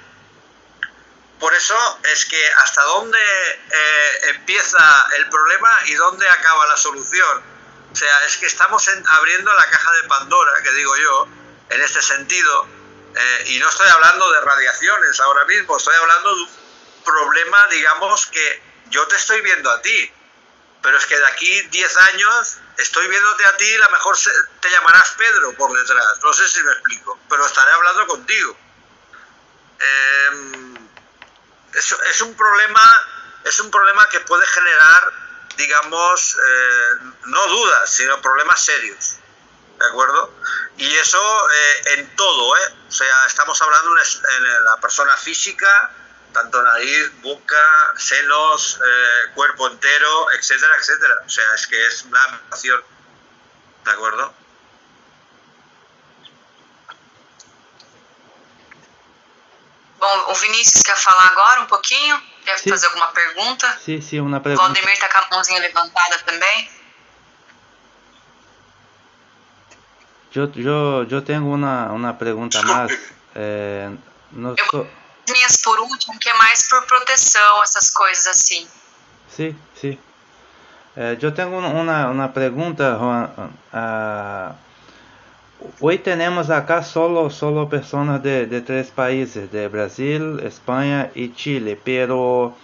Por eso es que hasta dónde empieza el problema y dónde acaba la solución. O sea, es que estamos abriendo la caja de Pandora, que digo yo, en este sentido, y no estoy hablando de radiaciones ahora mismo, estoy hablando de un problema, digamos, que yo te estoy viendo a ti, pero es que de aquí 10 años estoy viéndote a ti y a lo mejor te llamarás Pedro por detrás, no sé si me explico, pero estaré hablando contigo. Es un problema que puede generar, digamos, no dudas, sino problemas serios, ¿de acuerdo? Y eso en todo, o sea, estamos hablando en la persona física, tanto nariz, boca, senos, cuerpo entero, etcétera, etcétera. O sea, es que es una aberración, ¿de acuerdo? Bom, o Vinícius quer falar agora um pouquinho? Quer fazer alguma pergunta? Sim, uma O pergunta. Valdemir está com a mãozinha levantada também. Eu tenho uma pergunta mais. Minhas por último, que é mais por proteção, essas coisas assim. Sim, sim. Eu tenho uma pergunta, Juan. Hoy tenemos acá solo personas de 3 países, de Brasil, España y Chile, pero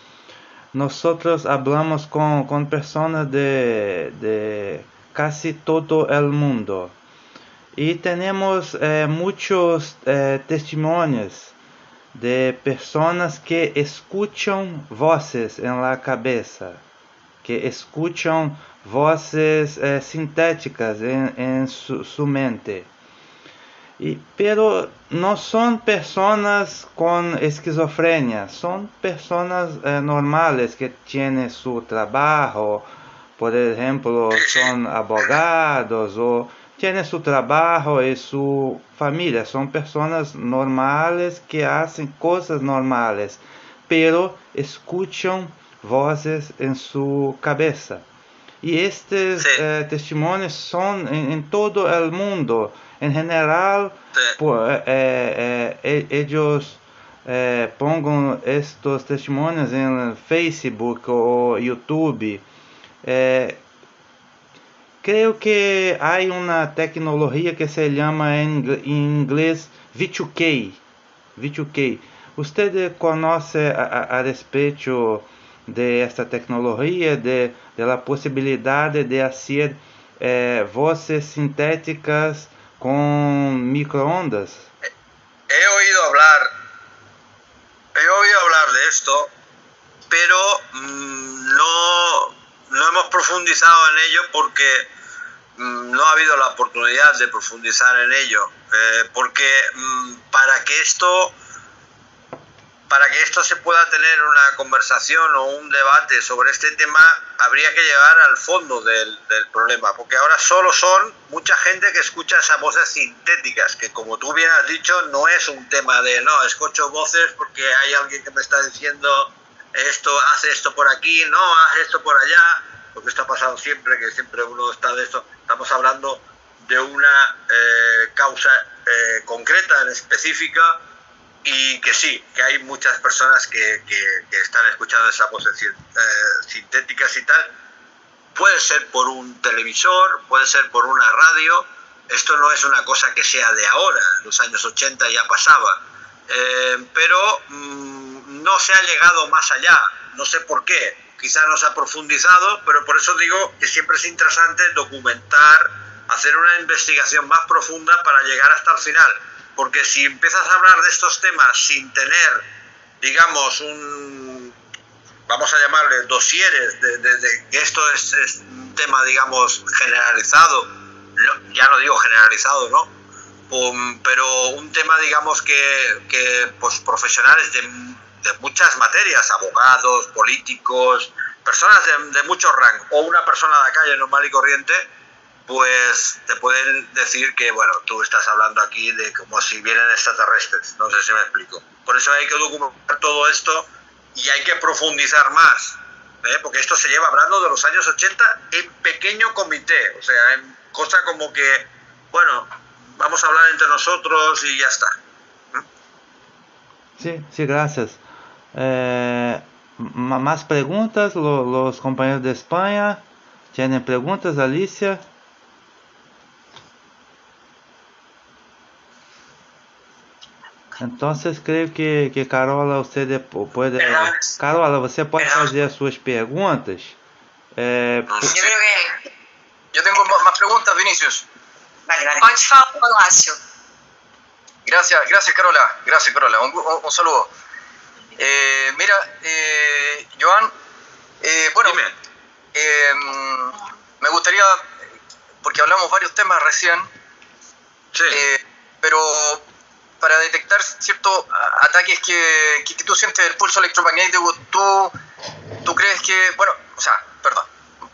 nosotros hablamos con personas de casi todo el mundo y tenemos muchos testimonios de personas que escuchan voces en la cabeza, que escuchan voces sintéticas en su mente. Pero no son personas con esquizofrenia, son personas normales que tienen su trabajo, por ejemplo, son abogados o tienen su trabajo y su familia, son personas normales que hacen cosas normales, pero escuchan voces en su cabeza. Y estos testimonios son en todo el mundo. En general, ellos pongan estos testimonios en Facebook o YouTube. Creo que hay una tecnología que se llama en inglés V2K. ¿Usted conoce a respecto de esta tecnología, de la posibilidad de hacer voces sintéticas con microondas? He oído hablar de esto, pero no hemos profundizado en ello porque no ha habido la oportunidad de profundizar en ello, porque para que esto se pueda tener una conversación o un debate sobre este tema, habría que llegar al fondo del problema, porque ahora solo son mucha gente que escucha esas voces sintéticas, que como tú bien has dicho, no es un tema de, no, escucho voces porque hay alguien que me está diciendo esto, hace esto por aquí, no, haz esto por allá, porque esto ha pasado siempre, que siempre uno está de esto. Estamos hablando de una causa concreta, en específica, y que sí, que hay muchas personas que están escuchando esas voces sintéticas y tal. Puede ser por un televisor, puede ser por una radio. Esto no es una cosa que sea de ahora, en los años 80 ya pasaba, pero no se ha llegado más allá, no sé por qué, quizá no se ha profundizado, pero por eso digo que siempre es interesante documentar, hacer una investigación más profunda para llegar hasta el final. Porque si empiezas a hablar de estos temas sin tener, digamos, vamos a llamarle dosieres, de que esto es un tema, digamos, generalizado, ya no digo generalizado, ¿no? Pero un tema, digamos, que pues, profesionales de muchas materias, abogados, políticos, personas de mucho rango, o una persona de la calle normal y corriente, pues te pueden decir que, bueno, tú estás hablando aquí de como si vienen extraterrestres, no sé si me explico. Por eso hay que documentar todo esto y hay que profundizar más, porque esto se lleva hablando de los años 80 en pequeño comité, o sea, en cosa como que, bueno, vamos a hablar entre nosotros y ya está. Sí, gracias. ¿Más preguntas? Los compañeros de España tienen preguntas, Alicia. Entonces creo que Carola, você pode... Carola, você pode fazer as suas perguntas. Yo tengo más preguntas, Vinicius. Vale. Pode falar, Palácio. Gracias, Carola. Un saludo. Mira, Joan, bueno, me gustaría, porque hablamos varios temas recién, sí. Pero para detectar ciertos ataques que tú sientes del pulso electromagnético, tú crees que,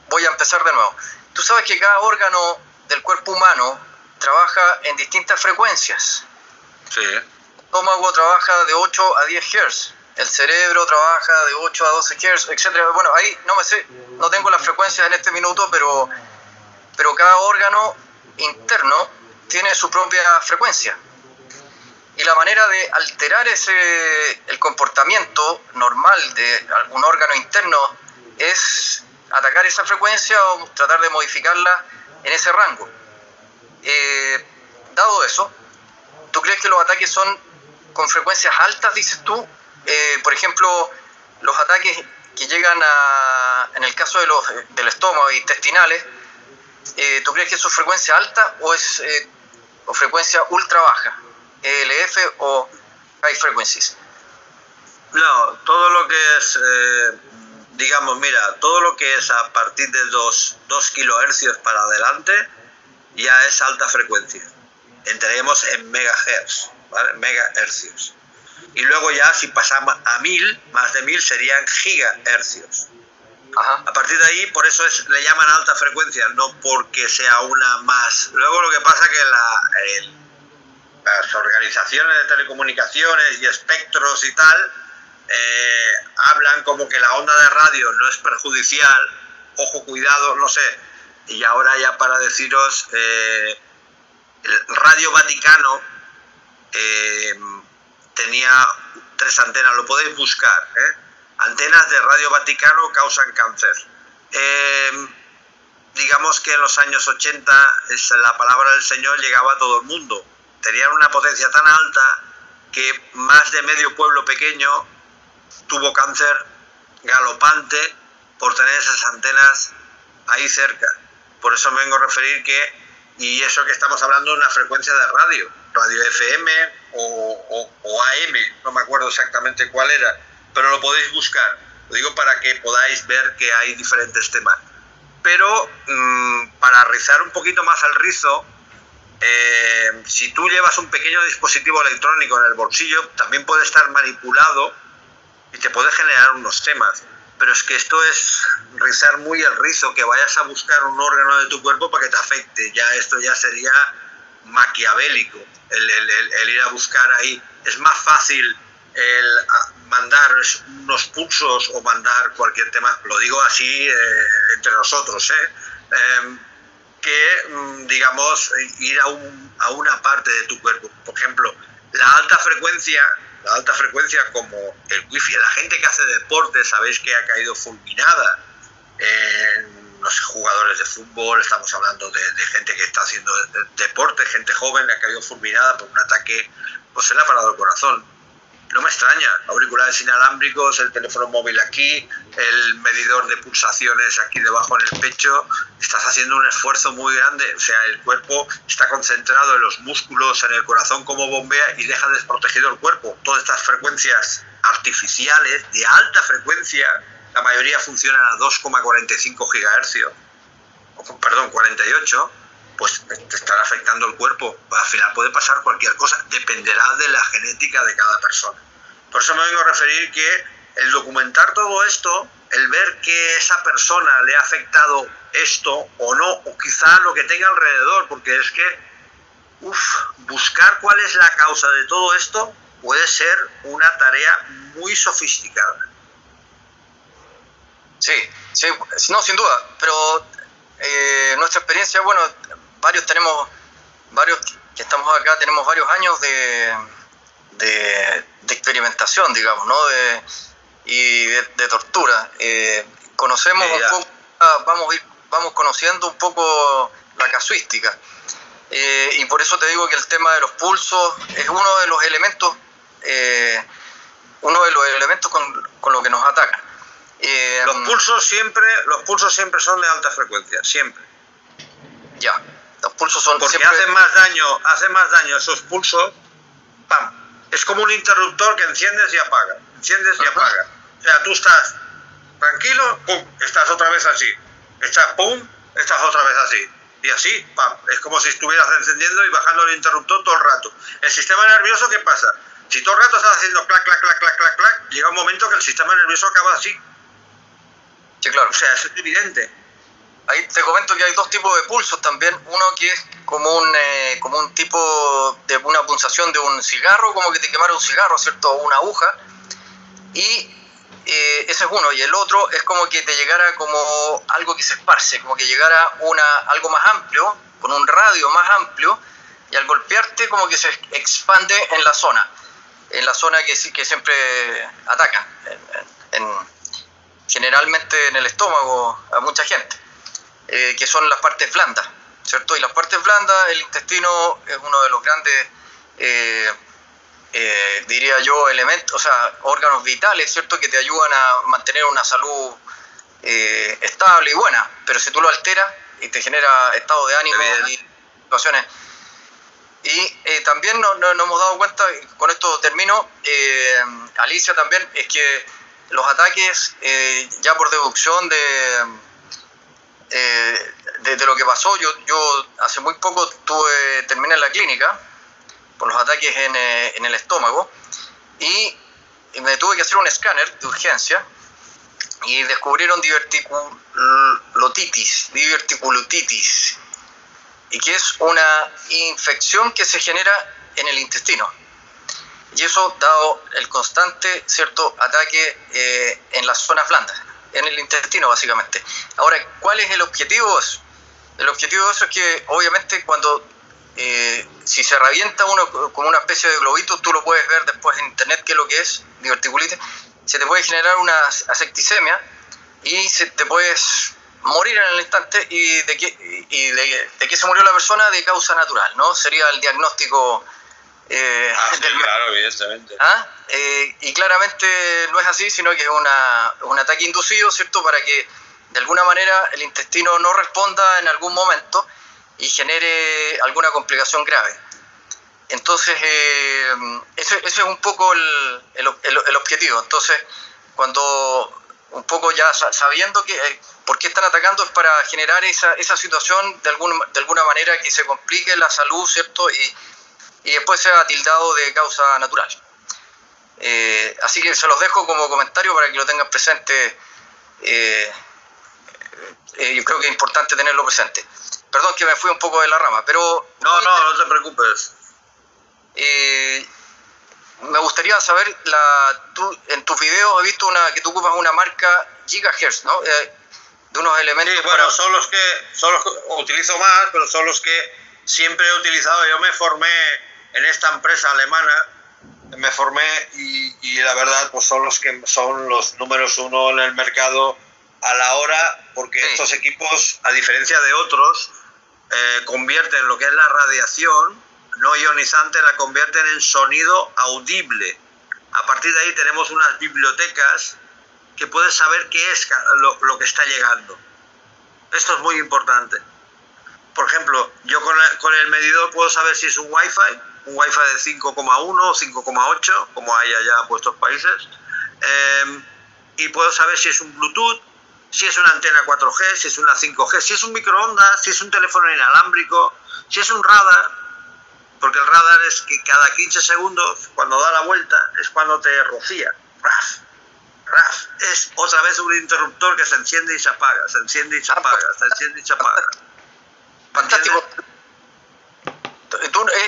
voy a empezar de nuevo. Tú sabes que cada órgano del cuerpo humano trabaja en distintas frecuencias. Sí. El estómago trabaja de 8 a 10 Hz, el cerebro trabaja de 8 a 12 Hz, etc. Bueno, ahí no tengo las frecuencias en este minuto, pero cada órgano interno tiene su propia frecuencia. Y la manera de alterar el comportamiento normal de algún órgano interno es atacar esa frecuencia o tratar de modificarla en ese rango. Dado eso, ¿tú crees que los ataques son con frecuencias altas, dices tú? Por ejemplo, los ataques que llegan en el caso del estómago y intestinales, ¿tú crees que eso es frecuencia alta o frecuencia ultra baja? ELF o high frequencies. No, todo lo que es, digamos, mira, todo lo que es a partir de 2 kilohercios para adelante ya es alta frecuencia. Entraremos en megahertz, ¿vale? Megahercios. Y luego ya si pasamos a 1000, más de 1000 serían gigahercios. Ajá. A partir de ahí, por eso le llaman alta frecuencia, no porque sea una más. Luego lo que pasa es que las organizaciones de telecomunicaciones y espectros y tal hablan como que la onda de radio no es perjudicial, ojo, cuidado, no sé. Y ahora ya para deciros, el Radio Vaticano tenía 3 antenas, lo podéis buscar, antenas de Radio Vaticano causan cáncer. Digamos que en los años 80 la palabra del Señor llegaba a todo el mundo. Tenían una potencia tan alta que más de medio pueblo pequeño tuvo cáncer galopante por tener esas antenas ahí cerca. Por eso me vengo a referir y eso que estamos hablando de una frecuencia de radio FM o AM, no me acuerdo exactamente cuál era, pero lo podéis buscar. Lo digo para que podáis ver que hay diferentes temas. Pero para rizar un poquito más el rizo, si tú llevas un pequeño dispositivo electrónico en el bolsillo, también puede estar manipulado y te puede generar unos temas. Pero es que esto es rizar muy el rizo, que vayas a buscar un órgano de tu cuerpo para que te afecte. Ya esto ya sería maquiavélico, el ir a buscar ahí. Es más fácil el mandar unos pulsos o mandar cualquier tema, lo digo así entre nosotros, que digamos ir a una parte de tu cuerpo. Por ejemplo, la alta frecuencia como el wifi, la gente que hace deporte, sabéis que ha caído fulminada, los jugadores de fútbol, estamos hablando de gente que está haciendo deporte, gente joven, ha caído fulminada por un ataque, pues se le ha parado el corazón. No me extraña, auriculares inalámbricos, el teléfono móvil aquí, el medidor de pulsaciones aquí debajo en el pecho, estás haciendo un esfuerzo muy grande, o sea, el cuerpo está concentrado en los músculos, en el corazón como bombea y deja desprotegido el cuerpo. Todas estas frecuencias artificiales de alta frecuencia, la mayoría funcionan a 2,45 gigahercios, perdón, 48, pues te estará afectando el cuerpo. Al final puede pasar cualquier cosa, dependerá de la genética de cada persona. Por eso me vengo a referir que el documentar todo esto, el ver que esa persona le ha afectado esto o no, o quizá lo que tenga alrededor, porque es que buscar cuál es la causa de todo esto puede ser una tarea muy sofisticada. Sí, no, sin duda, pero nuestra experiencia, bueno, varios que estamos acá, tenemos varios años de experimentación, digamos, ¿no? Y de tortura. Conocemos un poco, vamos conociendo un poco la casuística. Y por eso te digo que el tema de los pulsos es uno de los elementos con lo que nos ataca. Los pulsos siempre son de alta frecuencia, siempre. Ya, los pulsos son porque siempre... hace más daño esos pulsos. ¡Pam! Es como un interruptor que enciendes y apaga, apaga. O sea, tú estás tranquilo, pum, estás otra vez así. Estás otra vez así. Y así, pam, es como si estuvieras encendiendo y bajando el interruptor todo el rato. El sistema nervioso, ¿qué pasa? Si todo el rato estás haciendo clac, clac, clac, clac, clac, clac, llega un momento que el sistema nervioso acaba así. Sí, claro. O sea, es evidente. Ahí te comento que hay 2 tipos de pulsos también. Uno que es como un tipo de una pulsación de un cigarro, como que te quemara un cigarro, ¿cierto? O una aguja. Y ese es uno. Y el otro es como que te llegara como algo que se esparce, como que llegara algo más amplio, con un radio más amplio, y al golpearte como que se expande en la zona que siempre ataca, generalmente en el estómago a mucha gente, que son las partes blandas, ¿cierto? Y las partes blandas, el intestino es uno de los grandes diría yo, elementos, o sea, órganos vitales, ¿cierto?, que te ayudan a mantener una salud estable y buena, pero si tú lo alteras y te genera estado de ánimo y situaciones. Y también nos hemos dado cuenta, y con esto termino, Alicia también, es que los ataques, ya por deducción de lo que pasó, yo hace muy poco terminé en la clínica por los ataques en el estómago y me tuve que hacer un escáner de urgencia y descubrieron diverticulotitis, y que es una infección que se genera en el intestino. Y eso dado el constante, ¿cierto?, ataque en las zonas blandas, en el intestino básicamente. Ahora, ¿cuál es el objetivo de eso? El objetivo de eso es que obviamente cuando si se revienta uno como una especie de globito, tú lo puedes ver después en internet qué es lo que es diverticulitis, se te puede generar una asecticemia y te puedes morir en el instante. ¿Y de qué se murió la persona? De causa natural, ¿no? Sería el diagnóstico sí, claro, evidentemente. Y claramente no es así, sino que es un ataque inducido, ¿cierto?, para que de alguna manera el intestino no responda en algún momento y genere alguna complicación grave. Entonces, ese es un poco el objetivo. Entonces, cuando un poco ya sabiendo por qué están atacando, es para generar esa situación de alguna manera que se complique la salud, ¿cierto?, y después sea tildado de causa natural. Así que se los dejo como comentario para que lo tengan presente. Yo creo que es importante tenerlo presente. Perdón que me fui un poco de la rama, pero... No te preocupes. Me gustaría saber, en tus videos he visto que tú ocupas una marca Gigahertz, ¿no? De unos elementos... Sí, bueno, son los que utilizo más, pero son los que siempre he utilizado. Yo me formé en esta empresa alemana, y la verdad pues son los números uno en el mercado a la hora, porque estos equipos, a diferencia de otros, convierten lo que es la radiación no ionizante, la convierten en sonido audible. A partir de ahí tenemos unas bibliotecas que puedes saber qué es lo que está llegando. Esto es muy importante. Por ejemplo, yo con el medidor puedo saber si es un Wi-Fi de 5,1 o 5,8, como hay allá en vuestros países, y puedo saber si es un Bluetooth, si es una antena 4G, si es una 5G, si es un microondas, si es un teléfono inalámbrico, si es un radar, porque el radar es que cada 15 segundos, cuando da la vuelta, es cuando te rocía. Raf. Es otra vez un interruptor que se enciende y se apaga, se enciende y se apaga, se enciende y se apaga. Fantástico.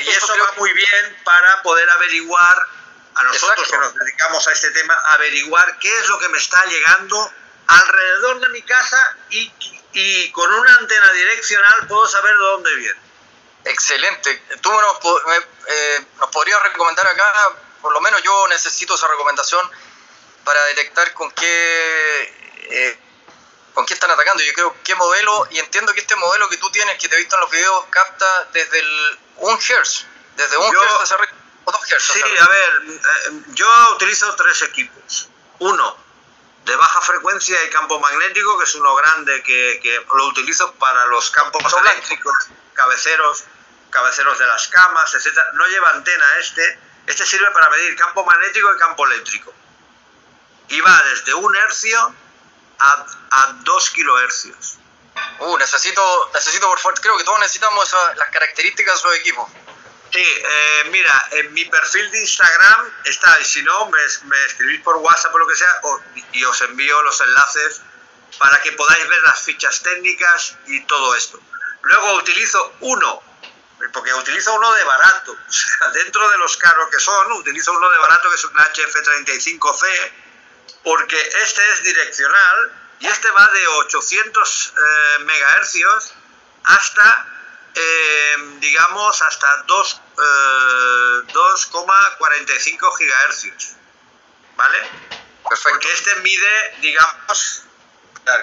Y eso va muy bien para poder averiguar, a nosotros que nos dedicamos a este tema, averiguar qué es lo que me está llegando alrededor de mi casa, y con una antena direccional puedo saber de dónde viene. Excelente. Tú nos podrías recomendar acá, por lo menos yo necesito esa recomendación para detectar con qué están atacando. Yo creo qué modelo, y entiendo que este modelo que tú tienes, que te he visto en los videos, capta desde 1 Hz, desde 1 Hz hacia arriba, o 2 Hz. Sí, a ver, yo utilizo 3 equipos. Uno de baja frecuencia y campo magnético, que es uno grande que lo utilizo para los campos eléctricos, cabeceros de las camas, etcétera. No lleva antena este sirve para medir campo magnético y campo eléctrico. Y va desde 1 hercio a 2 kilohercios. Necesito por favor, creo que todos necesitamos las características de su equipo. Sí, mira, en mi perfil de Instagram está, y si no, me escribís por WhatsApp o lo que sea, y os envío los enlaces para que podáis ver las fichas técnicas y todo esto. Luego utilizo uno de barato, o sea, dentro de los caros que son, utilizo uno de barato que es un HF35C, porque este es direccional y este va de 800 megahercios hasta, digamos, hasta 2,45 gigahercios, ¿vale? Perfecto. Porque este mide, digamos,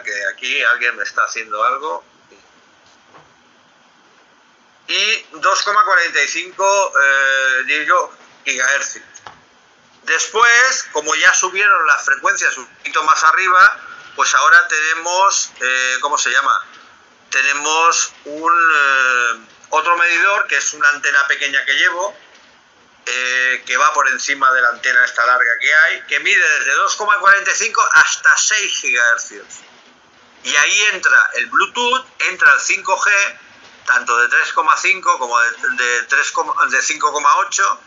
que aquí alguien me está haciendo algo, y 2,45 digo, gigahercios. Después, como ya subieron las frecuencias un poquito más arriba, pues ahora tenemos, ¿cómo se llama? Tenemos otro medidor, que es una antena pequeña que llevo, que va por encima de la antena esta larga que hay, que mide desde 2,45 hasta 6 gigahercios. Y ahí entra el Bluetooth, entra el 5G, tanto de 3,5 como de 5,8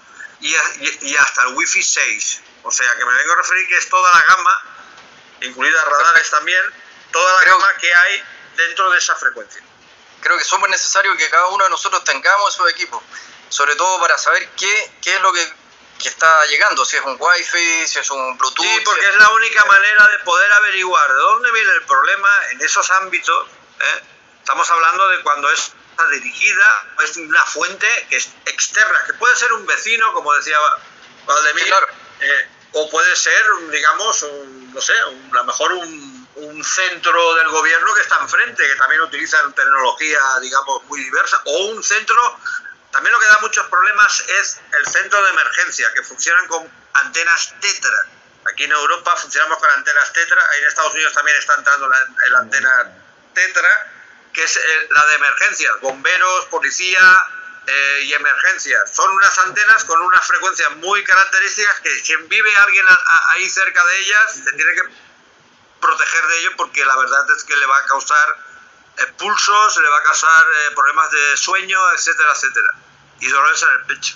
y hasta el Wi-Fi 6. O sea que me vengo a referir que es toda la gama, incluidas radares también, toda la gama que hay dentro de esa frecuencia. Creo que es súper necesario que cada uno de nosotros tengamos esos equipos, sobre todo para saber qué es lo que está llegando, si es un Wi-Fi, si es un Bluetooth. Sí, porque es la única manera de poder averiguar de dónde viene el problema en esos ámbitos. Estamos hablando de cuando es dirigida, es una fuente que es externa, que puede ser un vecino, como decía Valdemir, sí, claro. O puede ser, digamos, a lo mejor un centro del gobierno que está enfrente, que también utilizan tecnología, digamos, muy diversa, o un centro. También lo que da muchos problemas es el centro de emergencia, que funcionan con antenas tetra. Aquí en Europa funcionamos con antenas tetra, ahí en Estados Unidos también está entrando la antena tetra, que es la de emergencias, bomberos, policía y emergencias. Son unas antenas con unas frecuencias muy características que si vive alguien ahí cerca de ellas, se tiene que proteger de ello, porque la verdad es que le va a causar pulsos, le va a causar problemas de sueño, etcétera, etcétera, y dolores en el pecho.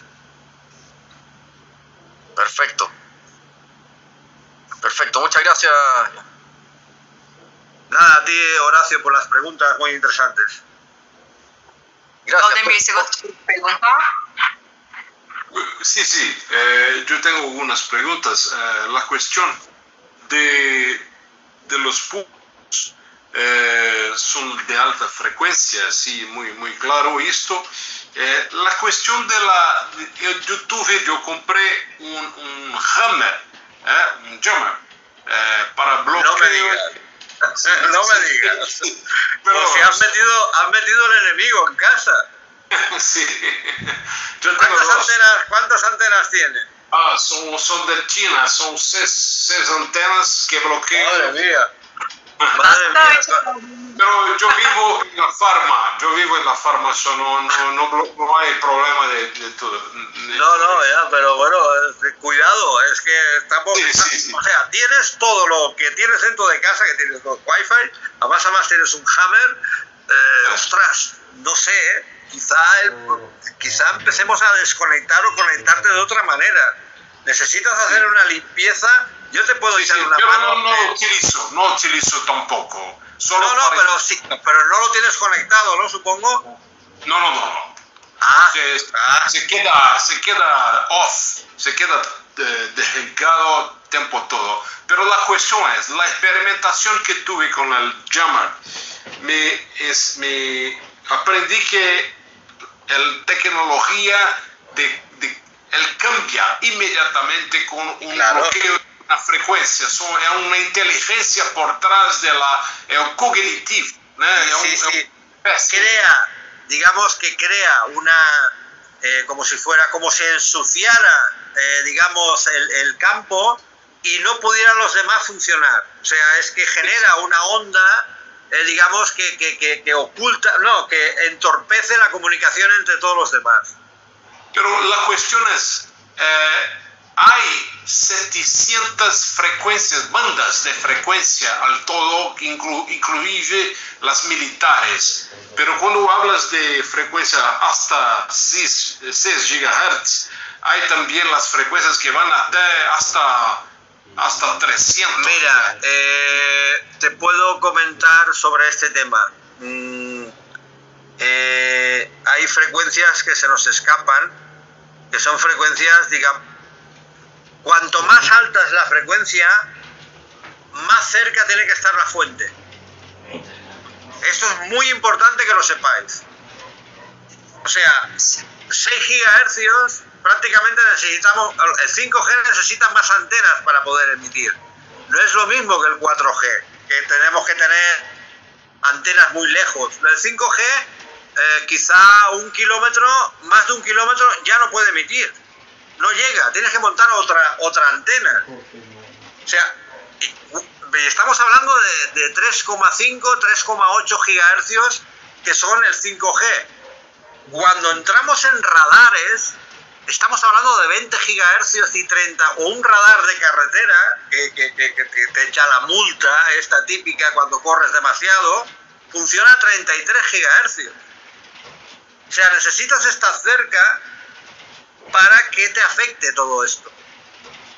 Perfecto, muchas gracias. Nada, a ti, Horacio, por las preguntas muy interesantes. Valdemir, ¿se gostaria de preguntar? Sí, yo tengo algunas preguntas. La cuestión de los pulsos son de alta frecuencia, sí, muy claro esto. La cuestión yo compré un Hammer, un Jammer, para bloqueo. No me digas. No me digas. Pero si has metido el enemigo en casa. Sí. ¿Cuántas antenas tiene? Son de China, son seis antenas que bloquean. Madre mía. Madre mía. Pero yo vivo en la farma, no hay problema de todo. Ya, pero bueno, cuidado, es que estamos... Sí. O sea, tienes todo lo que tienes dentro de casa, que tienes los Wi-Fi, además tienes un Hammer, ostras, no sé, quizá empecemos a desconectar o conectarte de otra manera. Necesitas hacer una limpieza. Yo te puedo echar una mano. No utilizo tampoco. Pero no lo tienes conectado, ¿no? Supongo. No. Se queda off, se queda desligado tiempo todo. Pero la cuestión es, la experimentación que tuve con el Jammer, me aprendí que la tecnología él cambia inmediatamente con un bloqueo de una frecuencia. Es una inteligencia por detrás de el cognitivo. Sí. Crea una, como si ensuciara, digamos, el campo y no pudieran los demás funcionar. O sea, es que genera una onda, digamos, que oculta, que entorpece la comunicación entre todos los demás. Pero la cuestión es, hay 700 bandas de frecuencia al todo, que incluye las militares. Pero cuando hablas de frecuencia hasta 6 GHz, hay también las frecuencias que van hasta 300. Mira, te puedo comentar sobre este tema. Hay frecuencias que se nos escapan, que son frecuencias, digamos, cuanto más alta es la frecuencia, más cerca tiene que estar la fuente. Esto es muy importante que lo sepáis. O sea, 6 gigahercios prácticamente necesitamos, el 5G necesita más antenas para poder emitir. No es lo mismo que el 4G, que tenemos que tener antenas muy lejos. El 5G, quizá 1 kilómetro, más de 1 kilómetro, ya no puede emitir. no llega, tienes que montar otra antena. O sea, estamos hablando de 3,5, 3,8 gigahercios que son el 5G. Cuando entramos en radares, estamos hablando de 20 gigahercios y 30, o un radar de carretera que te echa la multa, esta típica cuando corres demasiado, funciona a 33 gigahercios. O sea, necesitas estar cerca para que te afecte todo esto.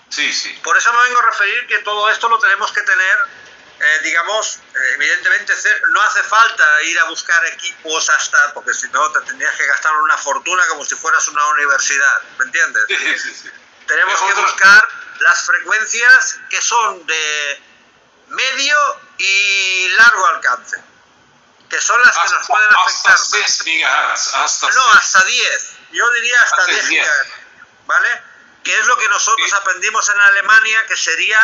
Sí, sí. Por eso me vengo a referir que todo esto lo tenemos que tener, digamos, evidentemente no hace falta ir a buscar equipos hasta, porque si no te tendrías que gastar una fortuna como si fueras una universidad, ¿me entiendes? Sí, sí, sí. Tenemos que buscar las frecuencias que son de medio y largo alcance, que son las que nos pueden afectar. Hasta 6 gigahertz. Hasta 10. Yo diría hasta 10 gigahertz, ¿vale? Que es lo que nosotros aprendimos en Alemania, que sería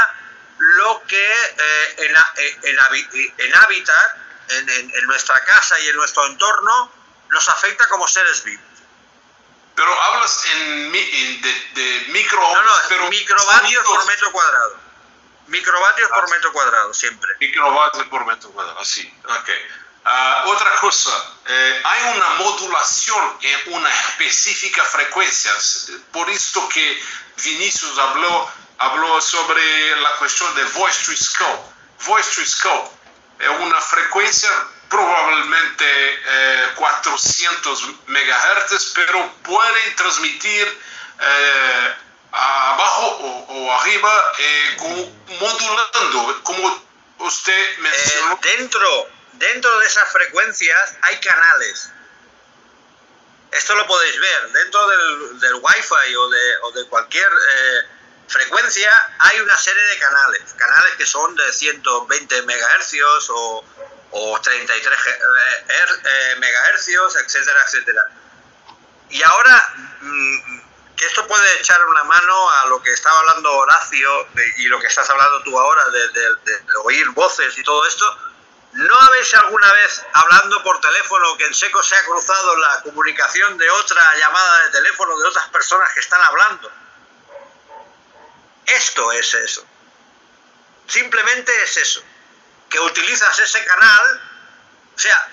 lo que en hábitat, en nuestra casa y en nuestro entorno, nos afecta como seres vivos. Pero hablas de microondas. No, pero microvatios por metro cuadrado. Microvatios por metro cuadrado, siempre. Microvatios por metro cuadrado, así. Ok. Otra cosa, hay una modulación en una específica frecuencia. Por esto que Vinicius habló sobre la cuestión de voice to scope. Voice to scope es una frecuencia probablemente 400 megahertz, pero puede transmitir abajo o arriba, modulando, como usted mencionó. Dentro de esas frecuencias hay canales. Esto lo podéis ver. Dentro del Wi-Fi o de cualquier frecuencia hay una serie de canales. Canales que son de 120 megahercios o 33 megahercios, etcétera, etcétera. Y ahora, que esto puede echar una mano a lo que estaba hablando Horacio y lo que estás hablando tú ahora de oír voces y todo esto. ¿No habéis alguna vez, hablando por teléfono, que en seco se ha cruzado la comunicación de otra llamada de teléfono de otras personas que están hablando? Esto es eso. Simplemente es eso. Que utilizas ese canal, o sea,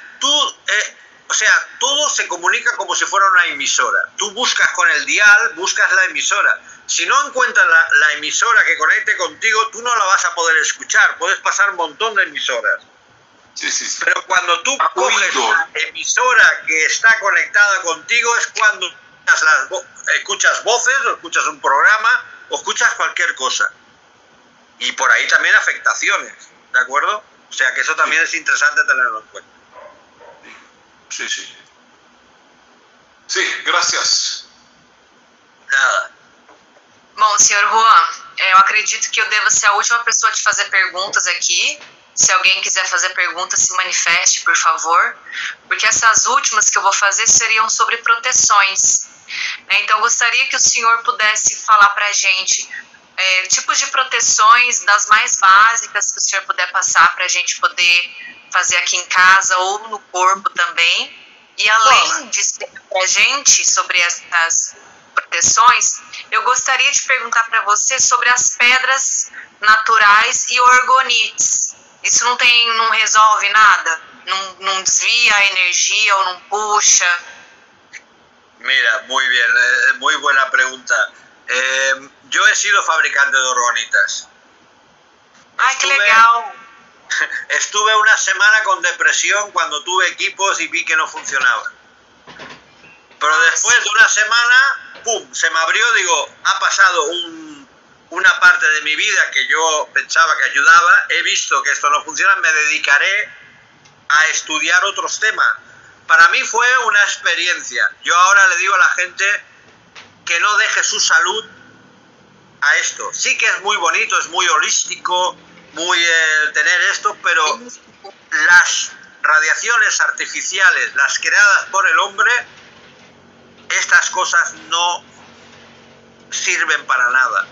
todo se comunica como si fuera una emisora. Tú buscas con el dial, buscas la emisora. Si no encuentras la emisora que conecte contigo, tú no la vas a poder escuchar. Puedes pasar un montón de emisoras. Sí, sí, sí. Pero cuando tú coges la emisora que está conectada contigo es cuando escuchas voces, o escuchas un programa, o escuchas cualquier cosa. Y por ahí también afectaciones, ¿de acuerdo? O sea que eso también es interesante tenerlo en cuenta. Sí, sí. Sí, gracias. Nada. Bom, senhor Juan, eu acredito que eu devo ser a última pessoa a te fazer perguntas aqui. Se alguém quiser fazer perguntas, se manifeste, por favor, porque essas últimas que eu vou fazer seriam sobre proteções. Então, eu gostaria que o senhor pudesse falar para a gente tipos de proteções, das mais básicas, que o senhor puder passar para a gente poder fazer aqui em casa ou no corpo também. E além de explicar para a gente sobre essas proteções, eu gostaria de perguntar para você sobre as pedras naturais e orgonites. Isso não resolve nada? Não desvia a energía o no puxa? Mira, muy bien, muy buena pregunta. Yo he sido fabricante de orgonitas. Ay, qué legal. Estuve una semana con depresión cuando tuve equipos y vi que no funcionaban. Pero después de una semana, ¡pum!, se me abrió, digo, ha pasado una parte de mi vida que yo pensaba que ayudaba, he visto que esto no funciona, me dedicaré a estudiar otros temas. Para mí fue una experiencia. Yo ahora le digo a la gente que no deje su salud a esto. Sí que es muy bonito, es muy holístico, muy tener esto, pero las radiaciones artificiales, las creadas por el hombre, estas cosas no sirven para nada.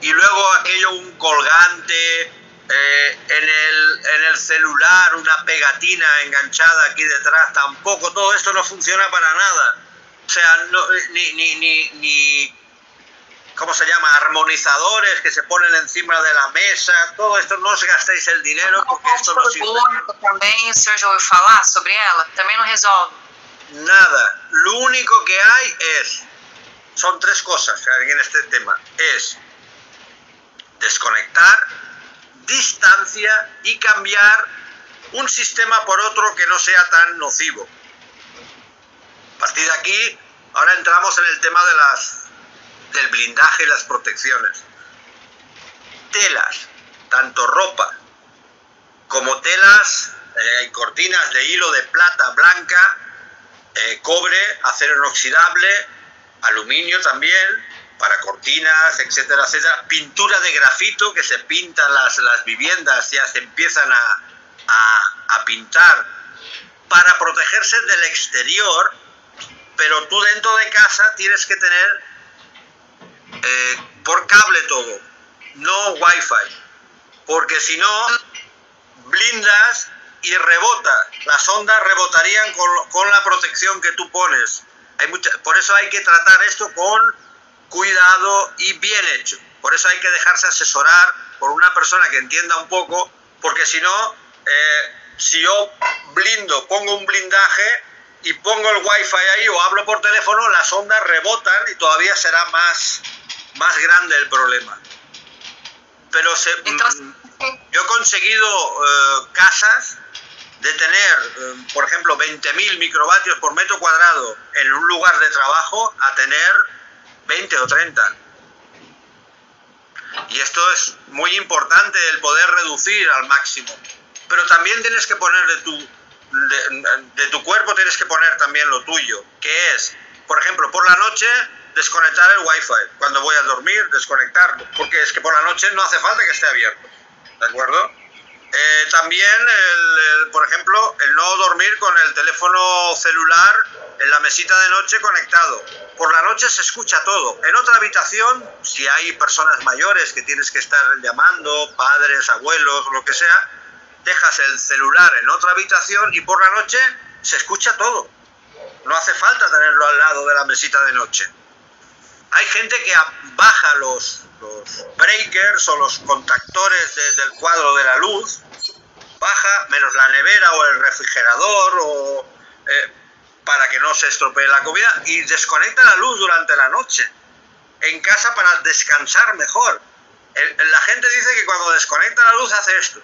Y luego aquello, un colgante, en el celular, una pegatina enganchada aquí detrás, tampoco, todo esto no funciona para nada. O sea, no, ¿cómo se llama? Armonizadores que se ponen encima de la mesa. Todo esto no os gastéis el dinero porque esto no sirve. Também, o senhor já ouviu falar sobre ela? Também não resolve. Nada. Lo único que hay son tres cosas en este tema. Es desconectar, distancia y cambiar un sistema por otro que no sea tan nocivo. A partir de aquí, ahora entramos en el tema del blindaje y las protecciones. Telas, tanto ropa como telas, cortinas de hilo de plata blanca, cobre, acero inoxidable, aluminio también, para cortinas, etcétera, etcétera. Pintura de grafito, que se pintan las viviendas, ya se empiezan a pintar para protegerse del exterior, pero tú dentro de casa tienes que tener por cable todo, no wifi, porque si no blindas y rebota, las ondas rebotarían con la protección que tú pones. Por eso hay que tratar esto con cuidado y bien hecho. Por eso hay que dejarse asesorar por una persona que entienda un poco, porque si no, si yo blindo, pongo un blindaje y pongo el wifi ahí o hablo por teléfono, las ondas rebotan y todavía será más grande el problema. Pero yo he conseguido casas de tener, por ejemplo, 20.000 microvatios por metro cuadrado en un lugar de trabajo a tener 20 o 30. Y esto es muy importante, el poder reducir al máximo. Pero también tienes que poner de tu cuerpo, tienes que poner también lo tuyo, que es, por ejemplo, por la noche desconectar el wifi. Cuando voy a dormir, desconectarlo, porque es que por la noche no hace falta que esté abierto, ¿de acuerdo? También, por ejemplo, el no dormir con el teléfono celular en la mesita de noche conectado. Por la noche se escucha todo. En otra habitación, si hay personas mayores que tienes que estar llamando, padres, abuelos, lo que sea, dejas el celular en otra habitación y por la noche se escucha todo. No hace falta tenerlo al lado de la mesita de noche. Hay gente que baja los breakers o los contactores del cuadro de la luz, baja menos la nevera o el refrigerador para que no se estropee la comida, y desconecta la luz durante la noche en casa para descansar mejor. La gente dice que cuando desconecta la luz hace esto.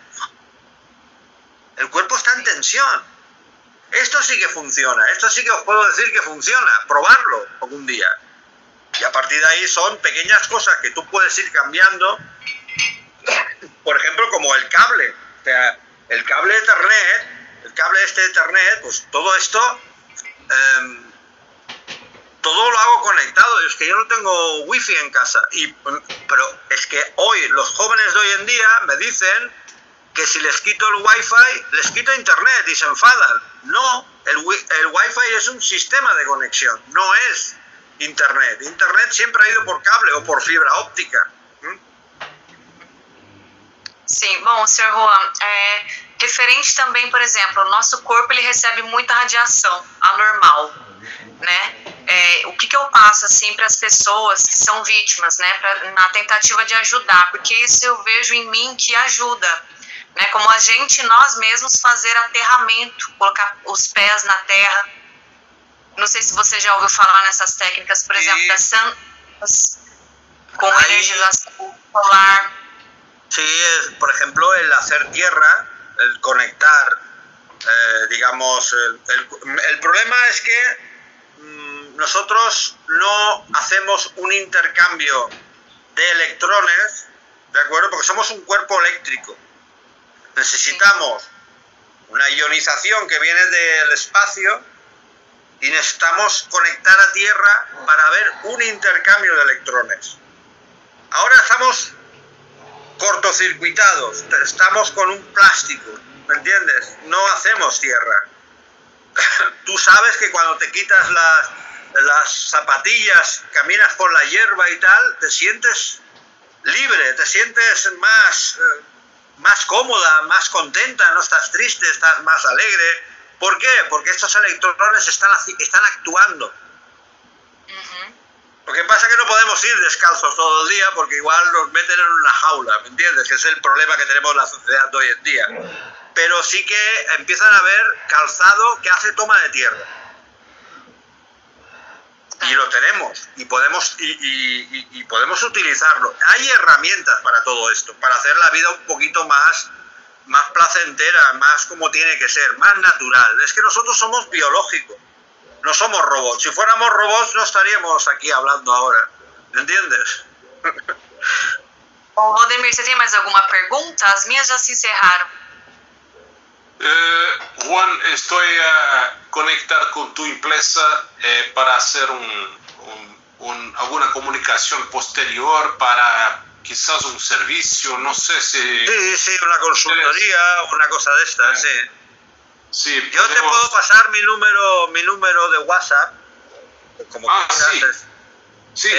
El cuerpo está en tensión. Esto sí que funciona, esto sí que os puedo decir que funciona, probarlo algún día. Y a partir de ahí son pequeñas cosas que tú puedes ir cambiando, por ejemplo, como el cable. O sea, el cable de Ethernet, pues todo esto, todo lo hago conectado. Es que yo no tengo wifi en casa. Pero es que hoy, los jóvenes de hoy en día me dicen que si les quito el wifi, les quito internet y se enfadan. No, el wifi es un sistema de conexión, no es internet. Internet siempre ha ido por cable ou por fibra óptica. Sim, bom, Sr. Juan, referente também, por exemplo, o nosso corpo ele recebe muita radiação anormal, né? O que eu passo assim para as pessoas que são vítimas, né, na tentativa de ajudar, porque isso eu vejo em mim que ajuda, né? Como nós mesmos fazer aterramento, colocar os pés na terra. Não sei se você já ouviu falar nessas técnicas, por exemplo, das com energização solar. Sí, por ejemplo, el hacer tierra, el conectar, digamos, el problema es que nosotros no hacemos un intercambio de electrones, ¿de acuerdo? Porque somos un cuerpo eléctrico. Necesitamos una ionización que viene del espacio y necesitamos conectar a tierra para ver un intercambio de electrones. Ahora estamos cortocircuitados, estamos con un plástico, ¿me entiendes? No hacemos tierra. Tú sabes que cuando te quitas las zapatillas, caminas por la hierba y tal, te sientes libre, te sientes más cómoda, más contenta, no estás triste, estás más alegre. ¿Por qué? Porque estos electrones están actuando. Lo que pasa es que no podemos ir descalzos todo el día porque igual nos meten en una jaula, ¿me entiendes? Que es el problema que tenemos en la sociedad de hoy en día. Pero sí que empiezan a haber calzado que hace toma de tierra. Y lo tenemos, y podemos utilizarlo. Hay herramientas para todo esto, para hacer la vida un poquito más placentera, más como tiene que ser, más natural. Es que nosotros somos biológicos, no somos robots. Si fuéramos robots no estaríamos aquí hablando ahora, ¿entiendes? Valdemir, você tem mais alguma pergunta? As minhas já se encerraram. Juan, estoy a conectar con tu empresa para hacer alguna comunicación posterior para quizás un servicio, no sé si... Sí, una consultoría, una cosa de estas, sí. Sí, yo te puedo pasar mi número de WhatsApp, como quieras. Sí.